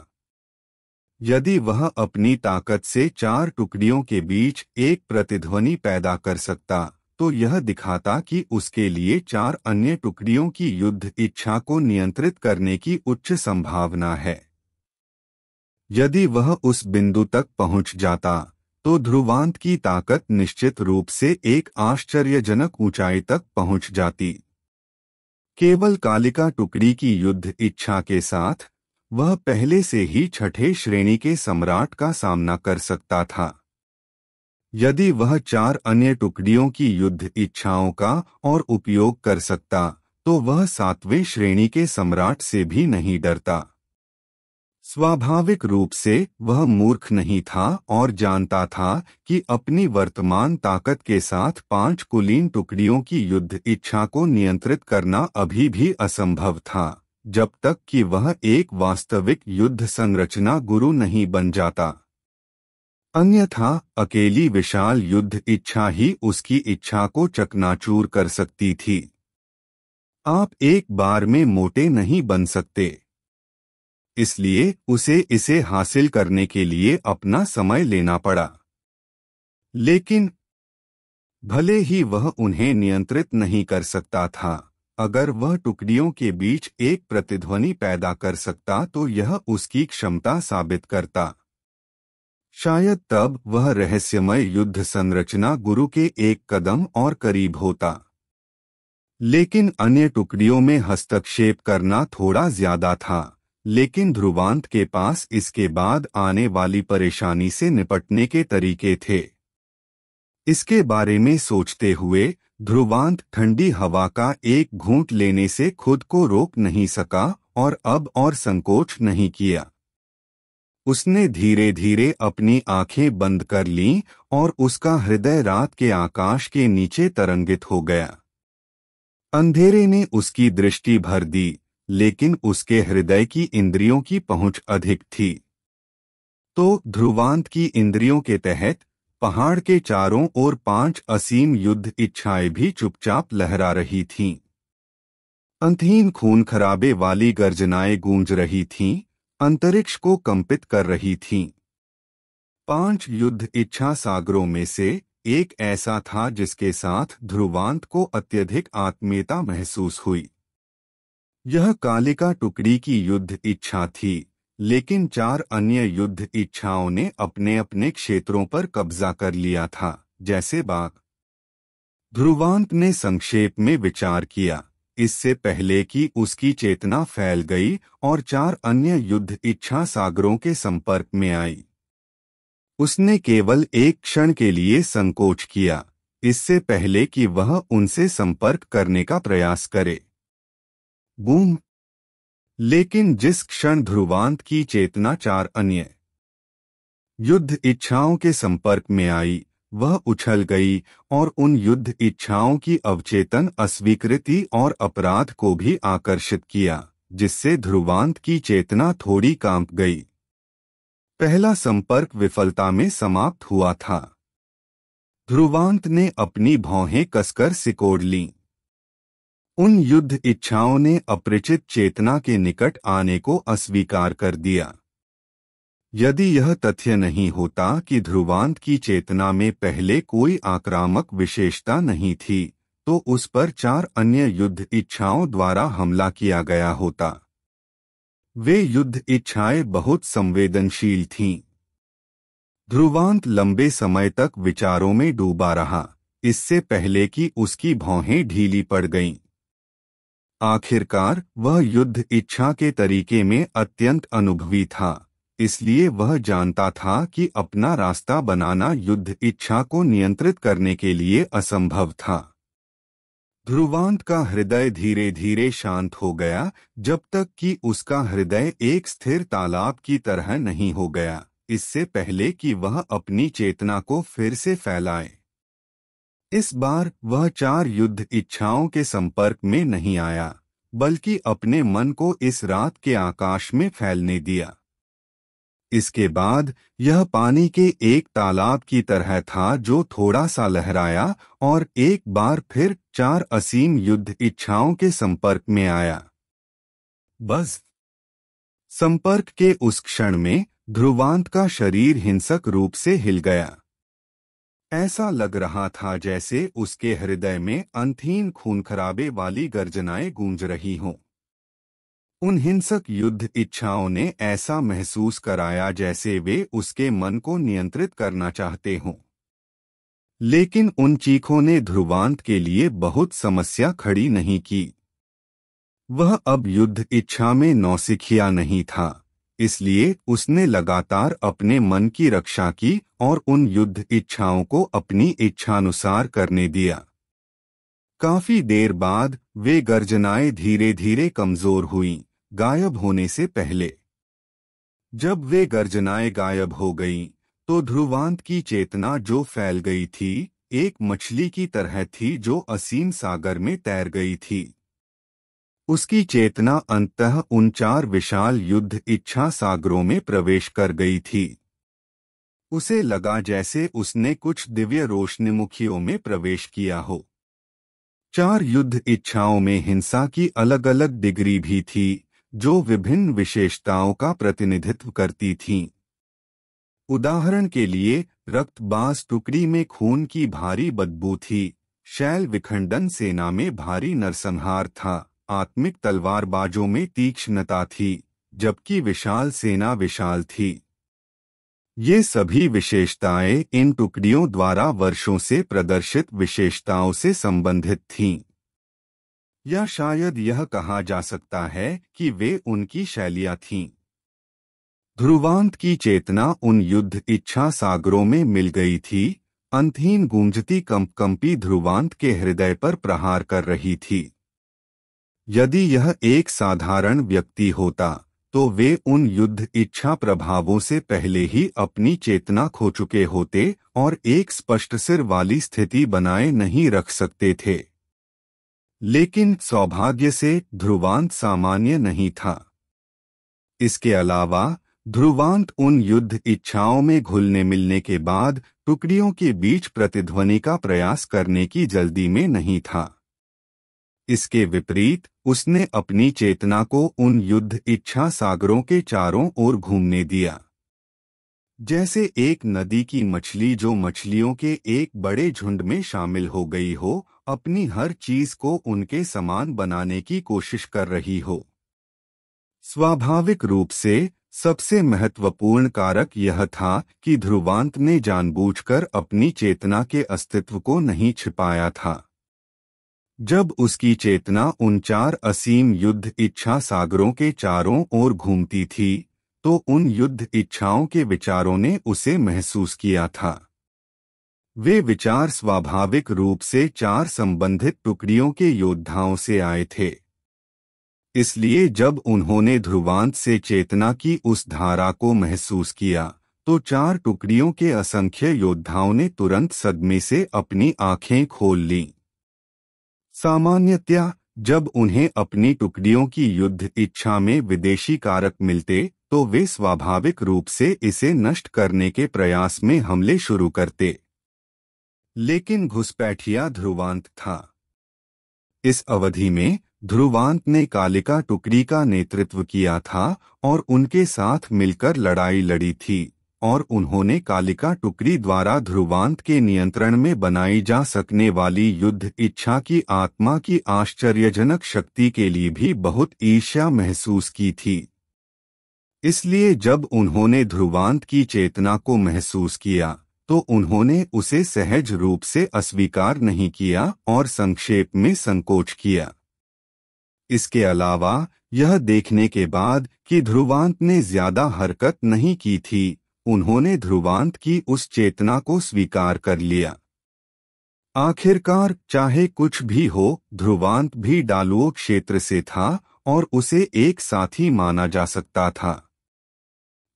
यदि वह अपनी ताकत से 4 टुकड़ियों के बीच एक प्रतिध्वनि पैदा कर सकता, तो यह दिखाता कि उसके लिए 4 अन्य टुकड़ियों की युद्ध इच्छा को नियंत्रित करने की उच्च संभावना है। यदि वह उस बिंदु तक पहुंच जाता, तो ध्रुवांत की ताकत निश्चित रूप से एक आश्चर्यजनक ऊंचाई तक पहुंच जाती। केवल कालिका टुकड़ी की युद्ध इच्छा के साथ वह पहले से ही 6ठे श्रेणी के सम्राट का सामना कर सकता था। यदि वह 4 अन्य टुकड़ियों की युद्ध इच्छाओं का और उपयोग कर सकता, तो वह 7वें श्रेणी के सम्राट से भी नहीं डरता। स्वाभाविक रूप से वह मूर्ख नहीं था और जानता था कि अपनी वर्तमान ताकत के साथ 5 कुलीन टुकड़ियों की युद्ध इच्छा को नियंत्रित करना अभी भी असंभव था, जब तक कि वह एक वास्तविक युद्ध संरचना गुरु नहीं बन जाता। अन्यथा अकेली विशाल युद्ध इच्छा ही उसकी इच्छा को चकनाचूर कर सकती थी। आप एक बार में मोटे नहीं बन सकते, इसलिए उसे इसे हासिल करने के लिए अपना समय लेना पड़ा। लेकिन भले ही वह उन्हें नियंत्रित नहीं कर सकता था, अगर वह टुकड़ियों के बीच एक प्रतिध्वनि पैदा कर सकता तो यह उसकी क्षमता साबित करता। शायद तब वह रहस्यमय युद्ध संरचना गुरु के एक कदम और करीब होता। लेकिन अन्य टुकड़ियों में हस्तक्षेप करना थोड़ा ज्यादा था, लेकिन ध्रुवांत के पास इसके बाद आने वाली परेशानी से निपटने के तरीके थे। इसके बारे में सोचते हुए ध्रुवांत ठंडी हवा का एक घूंट लेने से खुद को रोक नहीं सका और अब और संकोच नहीं किया। उसने धीरे धीरे अपनी आंखें बंद कर लीं और उसका हृदय रात के आकाश के नीचे तरंगित हो गया। अंधेरे ने उसकी दृष्टि भर दी, लेकिन उसके हृदय की इंद्रियों की पहुंच अधिक थी। तो ध्रुवांत की इंद्रियों के तहत पहाड़ के चारों ओर 5 असीम युद्ध इच्छाएं भी चुपचाप लहरा रही थीं। अंतहीन खून खराबे वाली गर्जनाएं गूंज रही थीं, अंतरिक्ष को कंपित कर रही थीं। 5 युद्ध इच्छा सागरों में से एक ऐसा था जिसके साथ ध्रुवांत को अत्यधिक आत्मीयता महसूस हुई। यह कालिका टुकड़ी की युद्ध इच्छा थी, लेकिन 4 अन्य युद्ध इच्छाओं ने अपने अपने क्षेत्रों पर कब्जा कर लिया था, जैसे बाघ। ध्रुवांत ने संक्षेप में विचार किया, इससे पहले कि उसकी चेतना फैल गई और 4 अन्य युद्ध इच्छा सागरों के संपर्क में आई। उसने केवल एक क्षण के लिए संकोच किया, इससे पहले कि वह उनसे संपर्क करने का प्रयास करे। बूम! लेकिन जिस क्षण ध्रुवांत की चेतना 4 अन्य युद्ध इच्छाओं के संपर्क में आई, वह उछल गई और उन युद्ध इच्छाओं की अवचेतन अस्वीकृति और अपराध को भी आकर्षित किया, जिससे ध्रुवांत की चेतना थोड़ी कांप गई। पहला संपर्क विफलता में समाप्त हुआ था। ध्रुवांत ने अपनी भौहें कसकर सिकोड़ लीं। उन युद्ध इच्छाओं ने अपरिचित चेतना के निकट आने को अस्वीकार कर दिया। यदि यह तथ्य नहीं होता कि ध्रुवांत की चेतना में पहले कोई आक्रामक विशेषता नहीं थी, तो उस पर 4 अन्य युद्ध इच्छाओं द्वारा हमला किया गया होता। वे युद्ध इच्छाएं बहुत संवेदनशील थीं। ध्रुवांत लंबे समय तक विचारों में डूबा रहा, इससे पहले कि उसकी भौहें ढीली पड़ गईं। आखिरकार वह युद्ध इच्छा के तरीके में अत्यंत अनुभवी था, इसलिए वह जानता था कि अपना रास्ता बनाना युद्ध इच्छा को नियंत्रित करने के लिए असंभव था। ध्रुवांत का हृदय धीरे धीरे शांत हो गया, जब तक कि उसका हृदय एक स्थिर तालाब की तरह नहीं हो गया, इससे पहले कि वह अपनी चेतना को फिर से फैलाए। इस बार वह 4 युद्ध इच्छाओं के संपर्क में नहीं आया, बल्कि अपने मन को इस रात के आकाश में फैलने दिया। इसके बाद यह पानी के एक तालाब की तरह था जो थोड़ा सा लहराया और एक बार फिर 4 असीम युद्ध इच्छाओं के संपर्क में आया। बस संपर्क के उस क्षण में ध्रुवांत का शरीर हिंसक रूप से हिल गया। ऐसा लग रहा था जैसे उसके हृदय में अंतहीन खूनखराबे वाली गर्जनाएं गूंज रही हों। उन हिंसक युद्ध इच्छाओं ने ऐसा महसूस कराया जैसे वे उसके मन को नियंत्रित करना चाहते हों। लेकिन उन चीखों ने ध्रुवांत के लिए बहुत समस्या खड़ी नहीं की। वह अब युद्ध इच्छा में नौसिखिया नहीं था, इसलिए उसने लगातार अपने मन की रक्षा की और उन युद्ध इच्छाओं को अपनी इच्छानुसार करने दिया। काफी देर बाद वे गर्जनाएं धीरे धीरे कमजोर हुईं, गायब होने से पहले। जब वे गर्जनाएं गायब हो गईं, तो ध्रुवांत की चेतना जो फैल गई थी, एक मछली की तरह थी जो असीम सागर में तैर गई थी। उसकी चेतना अंततः उन 4 विशाल युद्ध इच्छा सागरों में प्रवेश कर गई थी। उसे लगा जैसे उसने कुछ दिव्य रोशनीमुखियों में प्रवेश किया हो। 4 युद्ध इच्छाओं में हिंसा की अलग अलग डिग्री भी थी, जो विभिन्न विशेषताओं का प्रतिनिधित्व करती थीं। उदाहरण के लिए, रक्तबाज टुकड़ी में खून की भारी बदबू थी, शैल विखंडन सेना में भारी नरसंहार था, आत्मिक तलवारबाजों में तीक्ष्णता थी, जबकि विशाल सेना विशाल थी। ये सभी विशेषताएं इन टुकड़ियों द्वारा वर्षों से प्रदर्शित विशेषताओं से संबंधित थीं। या शायद यह कहा जा सकता है कि वे उनकी शैलियां थीं। ध्रुवांत की चेतना उन युद्ध इच्छा सागरों में मिल गई थी, अंतहीन गूंजती कंपी ध्रुवांत के हृदय पर प्रहार कर रही थी। यदि यह एक साधारण व्यक्ति होता, तो वे उन युद्ध इच्छा प्रभावों से पहले ही अपनी चेतना खो चुके होते और एक स्पष्ट सिर वाली स्थिति बनाए नहीं रख सकते थे। लेकिन सौभाग्य से ध्रुवांत सामान्य नहीं था। इसके अलावा ध्रुवांत उन युद्ध इच्छाओं में घुलने मिलने के बाद टुकड़ियों के बीच प्रतिध्वनि का प्रयास करने की जल्दी में नहीं था। इसके विपरीत उसने अपनी चेतना को उन युद्ध इच्छा सागरों के चारों ओर घूमने दिया। जैसे एक नदी की मछली जो मछलियों के एक बड़े झुंड में शामिल हो गई हो, अपनी हर चीज को उनके समान बनाने की कोशिश कर रही हो। स्वाभाविक रूप से सबसे महत्वपूर्ण कारक यह था कि ध्रुवांत ने जानबूझकर अपनी चेतना के अस्तित्व को नहीं छिपाया था। जब उसकी चेतना उन 4 असीम युद्ध इच्छा सागरों के चारों ओर घूमती थी, तो उन युद्ध इच्छाओं के विचारों ने उसे महसूस किया था। वे विचार स्वाभाविक रूप से 4 संबंधित टुकड़ियों के योद्धाओं से आए थे। इसलिए जब उन्होंने ध्रुवांत से चेतना की उस धारा को महसूस किया, तो 4 टुकड़ियों के असंख्य योद्धाओं ने तुरंत सदमे से अपनी आंखें खोल लीं। सामान्यतया जब उन्हें अपनी टुकड़ियों की युद्ध इच्छा में विदेशी कारक मिलते, तो वे स्वाभाविक रूप से इसे नष्ट करने के प्रयास में हमले शुरू करते। लेकिन घुसपैठिया ध्रुवांत था। इस अवधि में ध्रुवांत ने कालिका टुकड़ी का नेतृत्व किया था और उनके साथ मिलकर लड़ाई लड़ी थी, और उन्होंने कालिका टुकड़ी द्वारा ध्रुवांत के नियंत्रण में बनाई जा सकने वाली युद्ध इच्छा की आत्मा की आश्चर्यजनक शक्ति के लिए भी बहुत ईर्ष्या महसूस की थी। इसलिए जब उन्होंने ध्रुवांत की चेतना को महसूस किया, तो उन्होंने उसे सहज रूप से अस्वीकार नहीं किया और संक्षेप में संकोच किया। इसके अलावा यह देखने के बाद कि ध्रुवांत ने ज्यादा हरकत नहीं की थी, उन्होंने ध्रुवांत की उस चेतना को स्वीकार कर लिया। आखिरकार चाहे कुछ भी हो, ध्रुवांत भी डालुओ क्षेत्र से था और उसे एक साथी माना जा सकता था।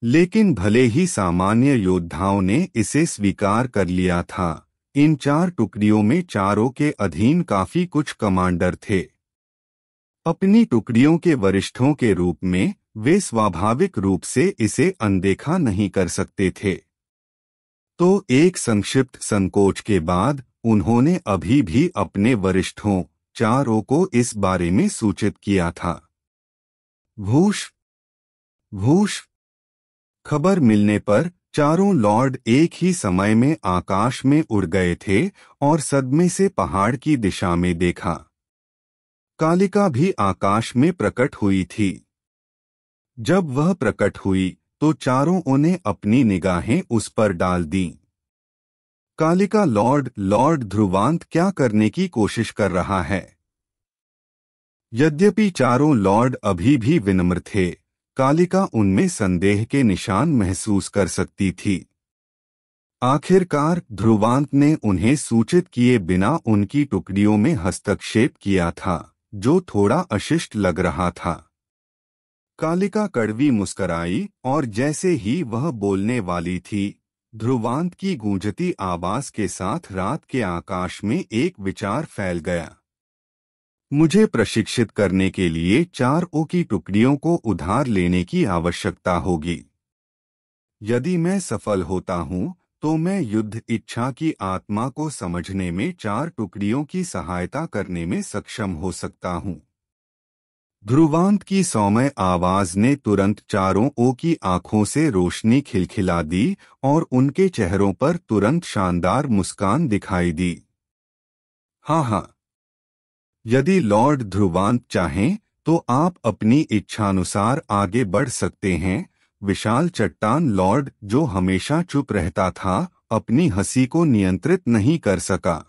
लेकिन भले ही सामान्य योद्धाओं ने इसे स्वीकार कर लिया था, इन 4 टुकड़ियों में चारों के अधीन काफी कुछ कमांडर थे। अपनी टुकड़ियों के वरिष्ठों के रूप में वे स्वाभाविक रूप से इसे अनदेखा नहीं कर सकते थे। तो एक संक्षिप्त संकोच के बाद उन्होंने अभी भी अपने वरिष्ठों 4 को इस बारे में सूचित किया था। भूष भूष खबर मिलने पर 4 लॉर्ड एक ही समय में आकाश में उड़ गए थे और सदमे से पहाड़ की दिशा में देखा। कालिका भी आकाश में प्रकट हुई थी। जब वह प्रकट हुई तो 4 ने अपनी निगाहें उस पर डाल दीं। कालिका लॉर्ड ध्रुवांत क्या करने की कोशिश कर रहा है? यद्यपि 4 लॉर्ड अभी भी विनम्र थे, कालिका उनमें संदेह के निशान महसूस कर सकती थी। आखिरकार ध्रुवांत ने उन्हें सूचित किए बिना उनकी टुकड़ियों में हस्तक्षेप किया था, जो थोड़ा अशिष्ट लग रहा था। कालिका कड़वी मुस्कराई और जैसे ही वह बोलने वाली थी, ध्रुवांत की गूंजती आवाज के साथ रात के आकाश में एक विचार फैल गया। मुझे प्रशिक्षित करने के लिए 4 की टुकड़ियों को उधार लेने की आवश्यकता होगी। यदि मैं सफल होता हूं, तो मैं युद्ध इच्छा की आत्मा को समझने में 4 टुकड़ियों की सहायता करने में सक्षम हो सकता हूं। ध्रुवांत की सौम्य आवाज ने तुरंत 4 की आंखों से रोशनी खिलखिला दी और उनके चेहरों पर तुरंत शानदार मुस्कान दिखाई दी। हाँ, यदि लॉर्ड ध्रुवांत चाहें तो आप अपनी इच्छानुसार आगे बढ़ सकते हैं। विशाल चट्टान लॉर्ड, जो हमेशा चुप रहता था, अपनी हंसी को नियंत्रित नहीं कर सका।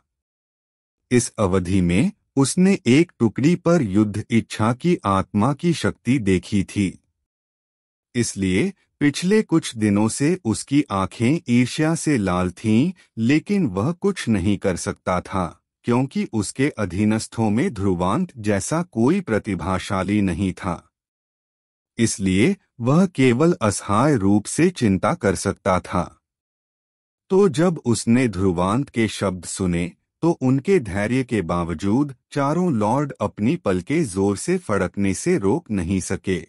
इस अवधि में उसने एक टुकड़ी पर युद्ध इच्छा की आत्मा की शक्ति देखी थी। इसलिए पिछले कुछ दिनों से उसकी आंखें ईर्ष्या से लाल थीं, लेकिन वह कुछ नहीं कर सकता था, क्योंकि उसके अधीनस्थों में ध्रुवांत जैसा कोई प्रतिभाशाली नहीं था। इसलिए वह केवल असहाय रूप से चिंता कर सकता था। तो जब उसने ध्रुवांत के शब्द सुने तो उनके धैर्य के बावजूद चारों लॉर्ड अपनी पलकें जोर से फड़कने से रोक नहीं सके।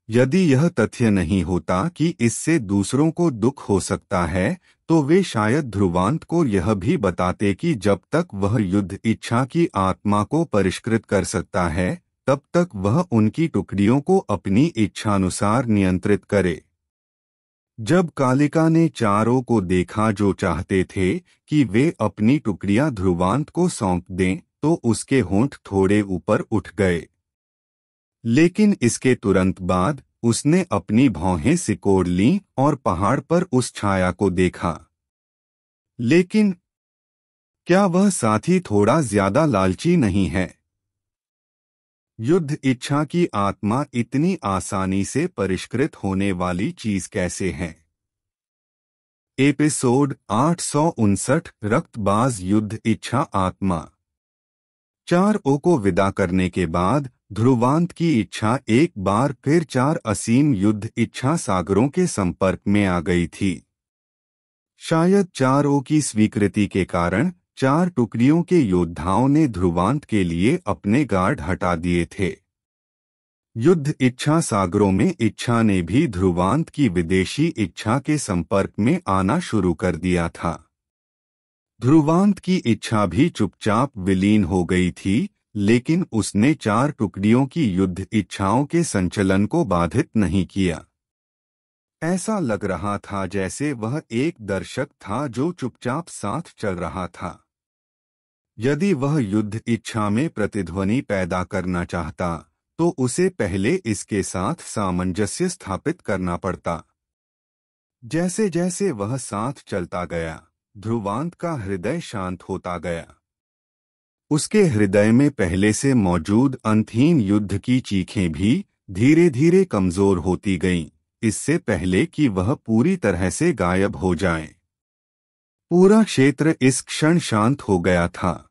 यदि यह तथ्य नहीं होता कि इससे दूसरों को दुख हो सकता है, तो वे शायद ध्रुवांत को यह भी बताते कि जब तक वह युद्ध इच्छा की आत्मा को परिष्कृत कर सकता है, तब तक वह उनकी टुकड़ियों को अपनी इच्छानुसार नियंत्रित करे। जब कालिका ने चारों को देखा जो चाहते थे कि वे अपनी टुकड़ियां ध्रुवांत को सौंप दें, तो उसके होंठ थोड़े ऊपर उठ गए। लेकिन इसके तुरंत बाद उसने अपनी भौहें सिकोड़ लीं और पहाड़ पर उस छाया को देखा। लेकिन क्या वह साथी थोड़ा ज्यादा लालची नहीं है? युद्ध इच्छा की आत्मा इतनी आसानी से परिष्कृत होने वाली चीज कैसे है? एपिसोड 859 रक्तबाज युद्ध इच्छा आत्मा। 4 को विदा करने के बाद ध्रुवांत की इच्छा एक बार फिर 4 असीम युद्ध इच्छा सागरों के संपर्क में आ गई थी। शायद 4 की स्वीकृति के कारण 4 टुकड़ियों के योद्धाओं ने ध्रुवांत के लिए अपने गार्ड हटा दिए थे। युद्ध इच्छा सागरों में इच्छा ने भी ध्रुवांत की विदेशी इच्छा के संपर्क में आना शुरू कर दिया था। ध्रुवांत की इच्छा भी चुपचाप विलीन हो गई थी, लेकिन उसने 4 टुकड़ियों की युद्ध इच्छाओं के संचलन को बाधित नहीं किया। ऐसा लग रहा था जैसे वह एक दर्शक था जो चुपचाप साथ चल रहा था। यदि वह युद्ध इच्छा में प्रतिध्वनि पैदा करना चाहता, तो उसे पहले इसके साथ सामंजस्य स्थापित करना पड़ता। जैसे जैसे वह साथ चलता गया, ध्रुवांत का हृदय शांत होता गया। उसके हृदय में पहले से मौजूद अंतहीन युद्ध की चीखें भी धीरे धीरे कमजोर होती गईं, इससे पहले कि वह पूरी तरह से गायब हो जाएं। पूरा क्षेत्र इस क्षण शांत हो गया था।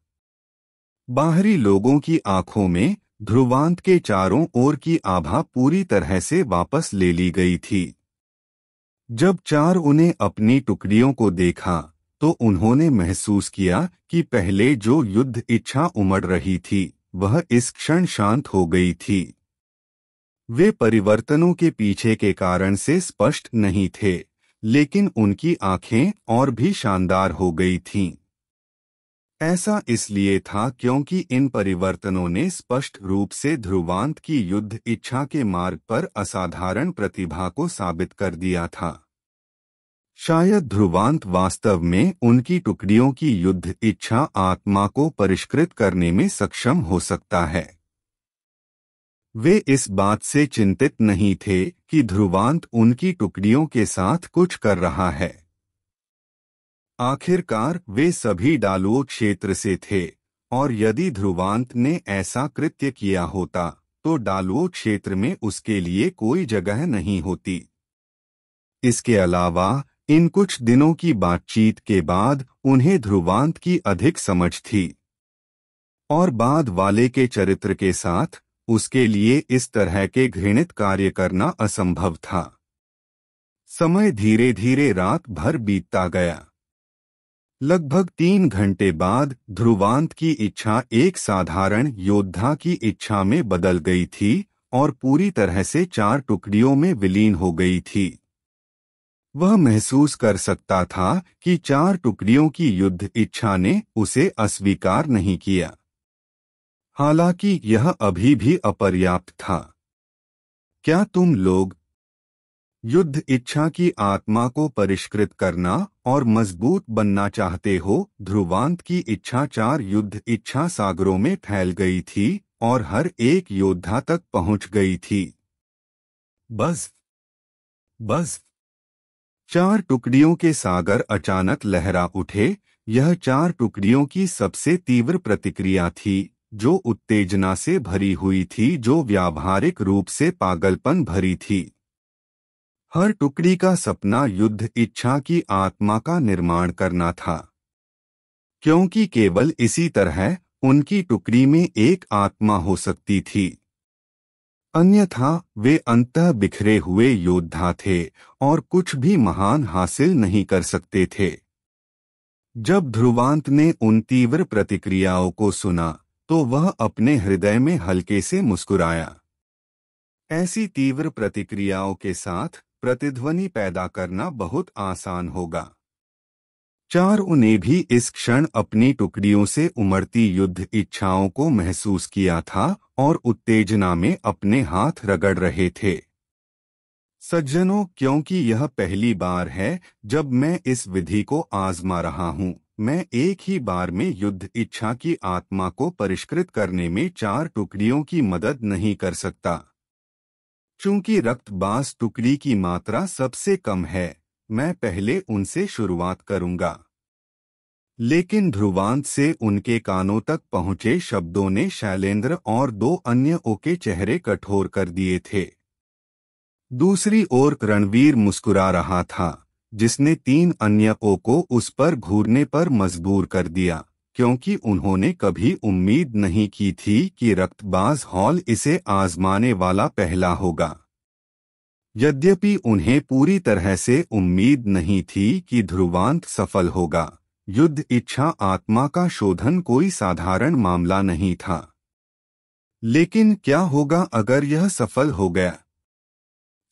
बाहरी लोगों की आंखों में ध्रुवांत के चारों ओर की आभा पूरी तरह से वापस ले ली गई थी। जब 4 उन्हें अपनी टुकड़ियों को देखा, तो उन्होंने महसूस किया कि पहले जो युद्ध इच्छा उमड़ रही थी, वह इस क्षण शांत हो गई थी। वे परिवर्तनों के पीछे के कारण से स्पष्ट नहीं थे, लेकिन उनकी आंखें और भी शानदार हो गई थीं। ऐसा इसलिए था क्योंकि इन परिवर्तनों ने स्पष्ट रूप से ध्रुवांत की युद्ध इच्छा के मार्ग पर असाधारण प्रतिभा को साबित कर दिया था। शायद ध्रुवांत वास्तव में उनकी टुकड़ियों की युद्ध इच्छा आत्मा को परिष्कृत करने में सक्षम हो सकता है। वे इस बात से चिंतित नहीं थे कि ध्रुवांत उनकी टुकड़ियों के साथ कुछ कर रहा है। आखिरकार वे सभी डालुओ क्षेत्र से थे, और यदि ध्रुवांत ने ऐसा कृत्य किया होता, तो डालुओ क्षेत्र में उसके लिए कोई जगह नहीं होती। इसके अलावा इन कुछ दिनों की बातचीत के बाद उन्हें ध्रुवांत की अधिक समझ थी, और बाद वाले के चरित्र के साथ उसके लिए इस तरह के घृणित कार्य करना असंभव था। समय धीरे धीरे रात भर बीतता गया। लगभग 3 घंटे बाद ध्रुवांत की इच्छा एक साधारण योद्धा की इच्छा में बदल गई थी और पूरी तरह से 4 टुकड़ियों में विलीन हो गई थी। वह महसूस कर सकता था कि 4 टुकड़ियों की युद्ध इच्छा ने उसे अस्वीकार नहीं किया। हालांकि यह अभी भी अपर्याप्त था। क्या तुम लोग युद्ध इच्छा की आत्मा को परिष्कृत करना और मजबूत बनना चाहते हो? ध्रुवांत की इच्छा 4 युद्ध इच्छा सागरों में फैल गई थी और हर एक योद्धा तक पहुंच गई थी। बस 4 टुकड़ियों के सागर अचानक लहरा उठे। यह 4 टुकड़ियों की सबसे तीव्र प्रतिक्रिया थी, जो उत्तेजना से भरी हुई थी, जो व्यावहारिक रूप से पागलपन भरी थी। हर टुकड़ी का सपना युद्ध इच्छा की आत्मा का निर्माण करना था, क्योंकि केवल इसी तरह उनकी टुकड़ी में एक आत्मा हो सकती थी। अन्यथा वे अंततः बिखरे हुए योद्धा थे और कुछ भी महान हासिल नहीं कर सकते थे। जब ध्रुवांत ने उन तीव्र प्रतिक्रियाओं को सुना तो वह अपने हृदय में हल्के से मुस्कुराया। ऐसी तीव्र प्रतिक्रियाओं के साथ प्रतिध्वनि पैदा करना बहुत आसान होगा। चारों ने भी इस क्षण अपनी टुकड़ियों से उमड़ती युद्ध इच्छाओं को महसूस किया था और उत्तेजना में अपने हाथ रगड़ रहे थे। सज्जनों, क्योंकि यह पहली बार है जब मैं इस विधि को आजमा रहा हूँ, मैं एक ही बार में युद्ध इच्छा की आत्मा को परिष्कृत करने में 4 टुकड़ियों की मदद नहीं कर सकता। चूंकि रक्तबास टुकड़ी की मात्रा सबसे कम है, मैं पहले उनसे शुरुआत करूंगा। लेकिन ध्रुवांत से उनके कानों तक पहुंचे शब्दों ने शैलेंद्र और 2 अन्य के चेहरे कठोर कर दिए थे। दूसरी ओर रणवीर मुस्कुरा रहा था, जिसने 3 अन्य को उस पर घूरने पर मजबूर कर दिया, क्योंकि उन्होंने कभी उम्मीद नहीं की थी कि रक्तबाज हॉल इसे आजमाने वाला पहला होगा। यद्यपि उन्हें पूरी तरह से उम्मीद नहीं थी कि ध्रुवांत सफल होगा, युद्ध इच्छा आत्मा का शोधन कोई साधारण मामला नहीं था। लेकिन क्या होगा अगर यह सफल हो गया?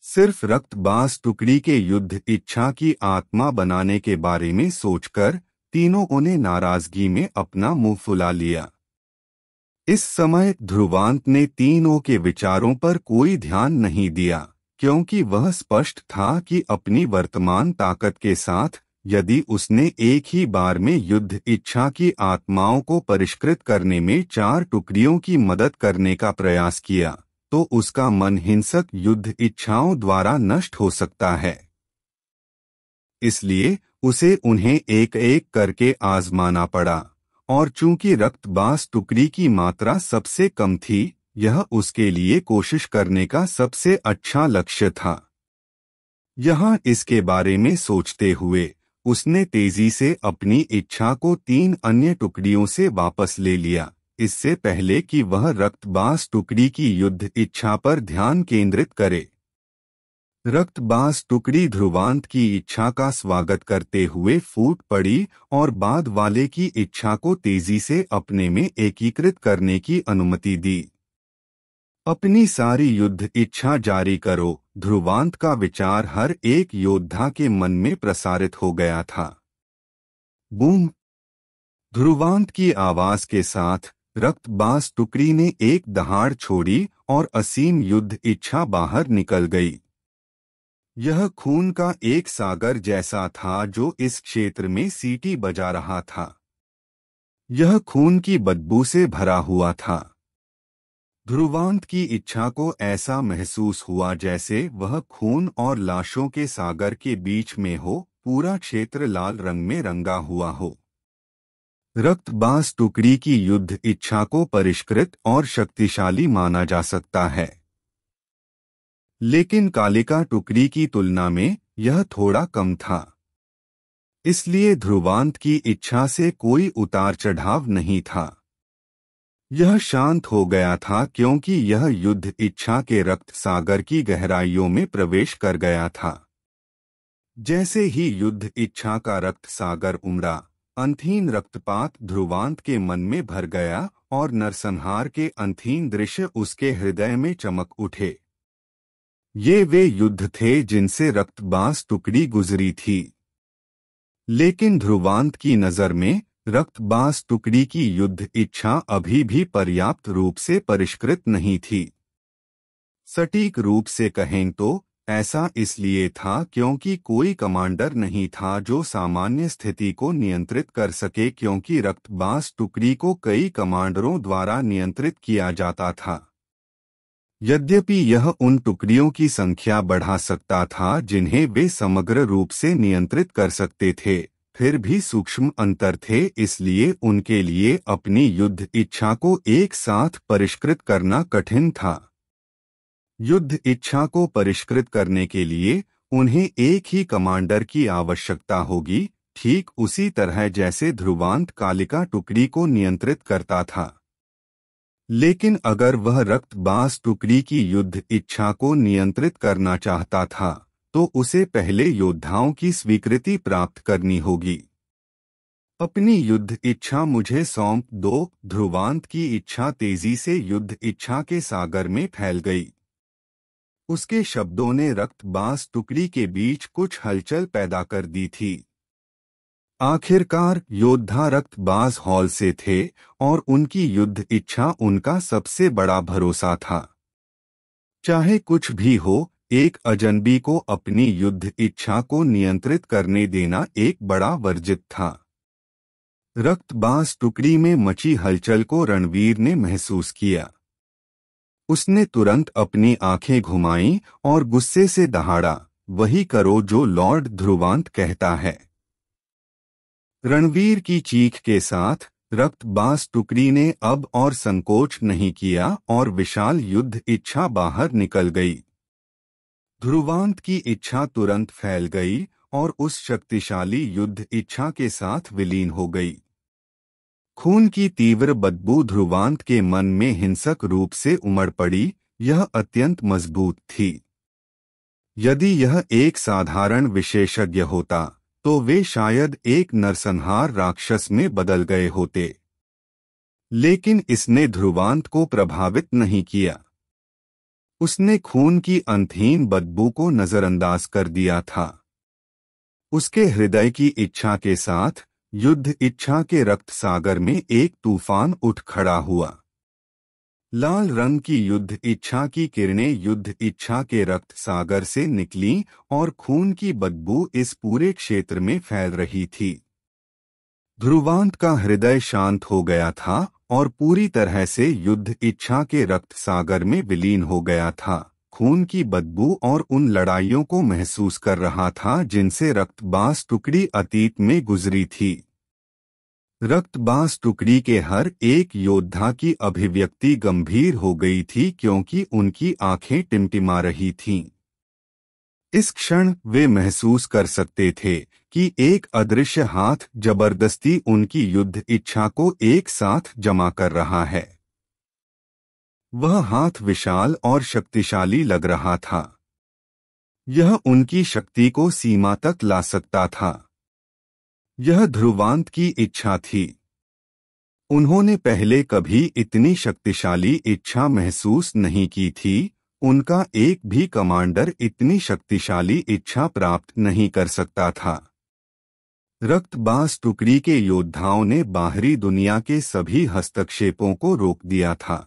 सिर्फ रक्तबाज टुकड़ी के युद्ध इच्छा की आत्मा बनाने के बारे में सोचकर तीनों ने नाराजगी में अपना मुंह फुला लिया। इस समय ध्रुवांत ने तीनों के विचारों पर कोई ध्यान नहीं दिया, क्योंकि वह स्पष्ट था कि अपनी वर्तमान ताकत के साथ यदि उसने एक ही बार में युद्ध इच्छा की आत्माओं को परिष्कृत करने में 4 टुकड़ियों की मदद करने का प्रयास किया, तो उसका मन हिंसक युद्ध इच्छाओं द्वारा नष्ट हो सकता है। इसलिए उसे उन्हें एक एक करके आजमाना पड़ा, और चूंकि रक्तबाज टुकड़ी की मात्रा सबसे कम थी, यह उसके लिए कोशिश करने का सबसे अच्छा लक्ष्य था। यहाँ इसके बारे में सोचते हुए उसने तेजी से अपनी इच्छा को 3 अन्य टुकड़ियों से वापस ले लिया, इससे पहले कि वह रक्तबाज टुकड़ी की युद्ध इच्छा पर ध्यान केंद्रित करे। रक्तबाज टुकड़ी ध्रुवांत की इच्छा का स्वागत करते हुए फूट पड़ी और बाद वाले की इच्छा को तेजी से अपने में एकीकृत करने की अनुमति दी। अपनी सारी युद्ध इच्छा जारी करो, ध्रुवांत का विचार हर एक योद्धा के मन में प्रसारित हो गया था। बूम! ध्रुवांत की आवाज के साथ रक्तबाज टुकड़ी ने एक दहाड़ छोड़ी और असीम युद्ध इच्छा बाहर निकल गई। यह खून का एक सागर जैसा था जो इस क्षेत्र में सीटी बजा रहा था। यह खून की बदबू से भरा हुआ था। ध्रुवांत की इच्छा को ऐसा महसूस हुआ जैसे वह खून और लाशों के सागर के बीच में हो, पूरा क्षेत्र लाल रंग में रंगा हुआ हो। रक्तबाज टुकड़ी की युद्ध इच्छा को परिष्कृत और शक्तिशाली माना जा सकता है, लेकिन कालिका टुकड़ी की तुलना में यह थोड़ा कम था। इसलिए ध्रुवांत की इच्छा से कोई उतार चढ़ाव नहीं था। यह शांत हो गया था क्योंकि यह युद्ध इच्छा के रक्त सागर की गहराइयों में प्रवेश कर गया था। जैसे ही युद्ध इच्छा का रक्त सागर उमड़ा, अंतहीन रक्तपात ध्रुवांत के मन में भर गया और नरसंहार के अंतहीन दृश्य उसके हृदय में चमक उठे। ये वे युद्ध थे जिनसे रक्तबाज टुकड़ी गुजरी थी, लेकिन ध्रुवांत की नजर में रक्तबाज टुकड़ी की युद्ध इच्छा अभी भी पर्याप्त रूप से परिष्कृत नहीं थी। सटीक रूप से कहें तो ऐसा इसलिए था क्योंकि कोई कमांडर नहीं था जो सामान्य स्थिति को नियंत्रित कर सके, क्योंकि रक्तबाज टुकड़ी को कई कमांडरों द्वारा नियंत्रित किया जाता था। यद्यपि यह उन टुकड़ियों की संख्या बढ़ा सकता था जिन्हें वे समग्र रूप से नियंत्रित कर सकते थे, फिर भी सूक्ष्म अंतर थे, इसलिए उनके लिए अपनी युद्ध इच्छा को एक साथ परिष्कृत करना कठिन था। युद्ध इच्छा को परिष्कृत करने के लिए उन्हें एक ही कमांडर की आवश्यकता होगी, ठीक उसी तरह जैसे ध्रुवांत कालिका टुकड़ी को नियंत्रित करता था। लेकिन अगर वह रक्तबाज टुकड़ी की युद्ध इच्छा को नियंत्रित करना चाहता था तो उसे पहले योद्धाओं की स्वीकृति प्राप्त करनी होगी। अपनी युद्ध इच्छा मुझे सौंप दो। ध्रुवांत की इच्छा तेजी से युद्ध इच्छा के सागर में फैल गई। उसके शब्दों ने रक्तबाज टुकड़ी के बीच कुछ हलचल पैदा कर दी थी। आखिरकार योद्धा रक्तबाज हॉल से थे और उनकी युद्ध इच्छा उनका सबसे बड़ा भरोसा था। चाहे कुछ भी हो, एक अजनबी को अपनी युद्ध इच्छा को नियंत्रित करने देना एक बड़ा वर्जित था। रक्तबाज टुकड़ी में मची हलचल को रणवीर ने महसूस किया। उसने तुरंत अपनी आंखें घुमाईं और गुस्से से दहाड़ा, वही करो जो लॉर्ड ध्रुवांत कहता है। रणवीर की चीख के साथ रक्तबाज टुकड़ी ने अब और संकोच नहीं किया और विशाल युद्ध इच्छा बाहर निकल गई। ध्रुवांत की इच्छा तुरंत फैल गई और उस शक्तिशाली युद्ध इच्छा के साथ विलीन हो गई। खून की तीव्र बदबू ध्रुवांत के मन में हिंसक रूप से उमड़ पड़ी। यह अत्यंत मजबूत थी। यदि यह एक साधारण विशेषज्ञ होता तो वे शायद एक नरसंहार राक्षस में बदल गए होते, लेकिन इसने ध्रुवांत को प्रभावित नहीं किया। उसने खून की अंतहीन बदबू को नजरअंदाज कर दिया था। उसके हृदय की इच्छा के साथ युद्ध इच्छा के रक्त सागर में एक तूफान उठ खड़ा हुआ। लाल रंग की युद्ध इच्छा की किरणें युद्ध इच्छा के रक्त सागर से निकलीं और खून की बदबू इस पूरे क्षेत्र में फैल रही थी। ध्रुवांत का हृदय शांत हो गया था और पूरी तरह से युद्ध इच्छा के रक्त सागर में विलीन हो गया था। खून की बदबू और उन लड़ाइयों को महसूस कर रहा था जिनसे रक्तबाज टुकड़ी अतीत में गुजरी थी। रक्तबाज टुकड़ी के हर एक योद्धा की अभिव्यक्ति गंभीर हो गई थी क्योंकि उनकी आंखें टिमटिमा रही थीं। इस क्षण वे महसूस कर सकते थे कि एक अदृश्य हाथ जबरदस्ती उनकी युद्ध इच्छा को एक साथ जमा कर रहा है। वह हाथ विशाल और शक्तिशाली लग रहा था। यह उनकी शक्ति को सीमा तक ला सकता था। यह ध्रुवांत की इच्छा थी। उन्होंने पहले कभी इतनी शक्तिशाली इच्छा महसूस नहीं की थी। उनका एक भी कमांडर इतनी शक्तिशाली इच्छा प्राप्त नहीं कर सकता था। रक्तबाज टुकड़ी के योद्धाओं ने बाहरी दुनिया के सभी हस्तक्षेपों को रोक दिया था।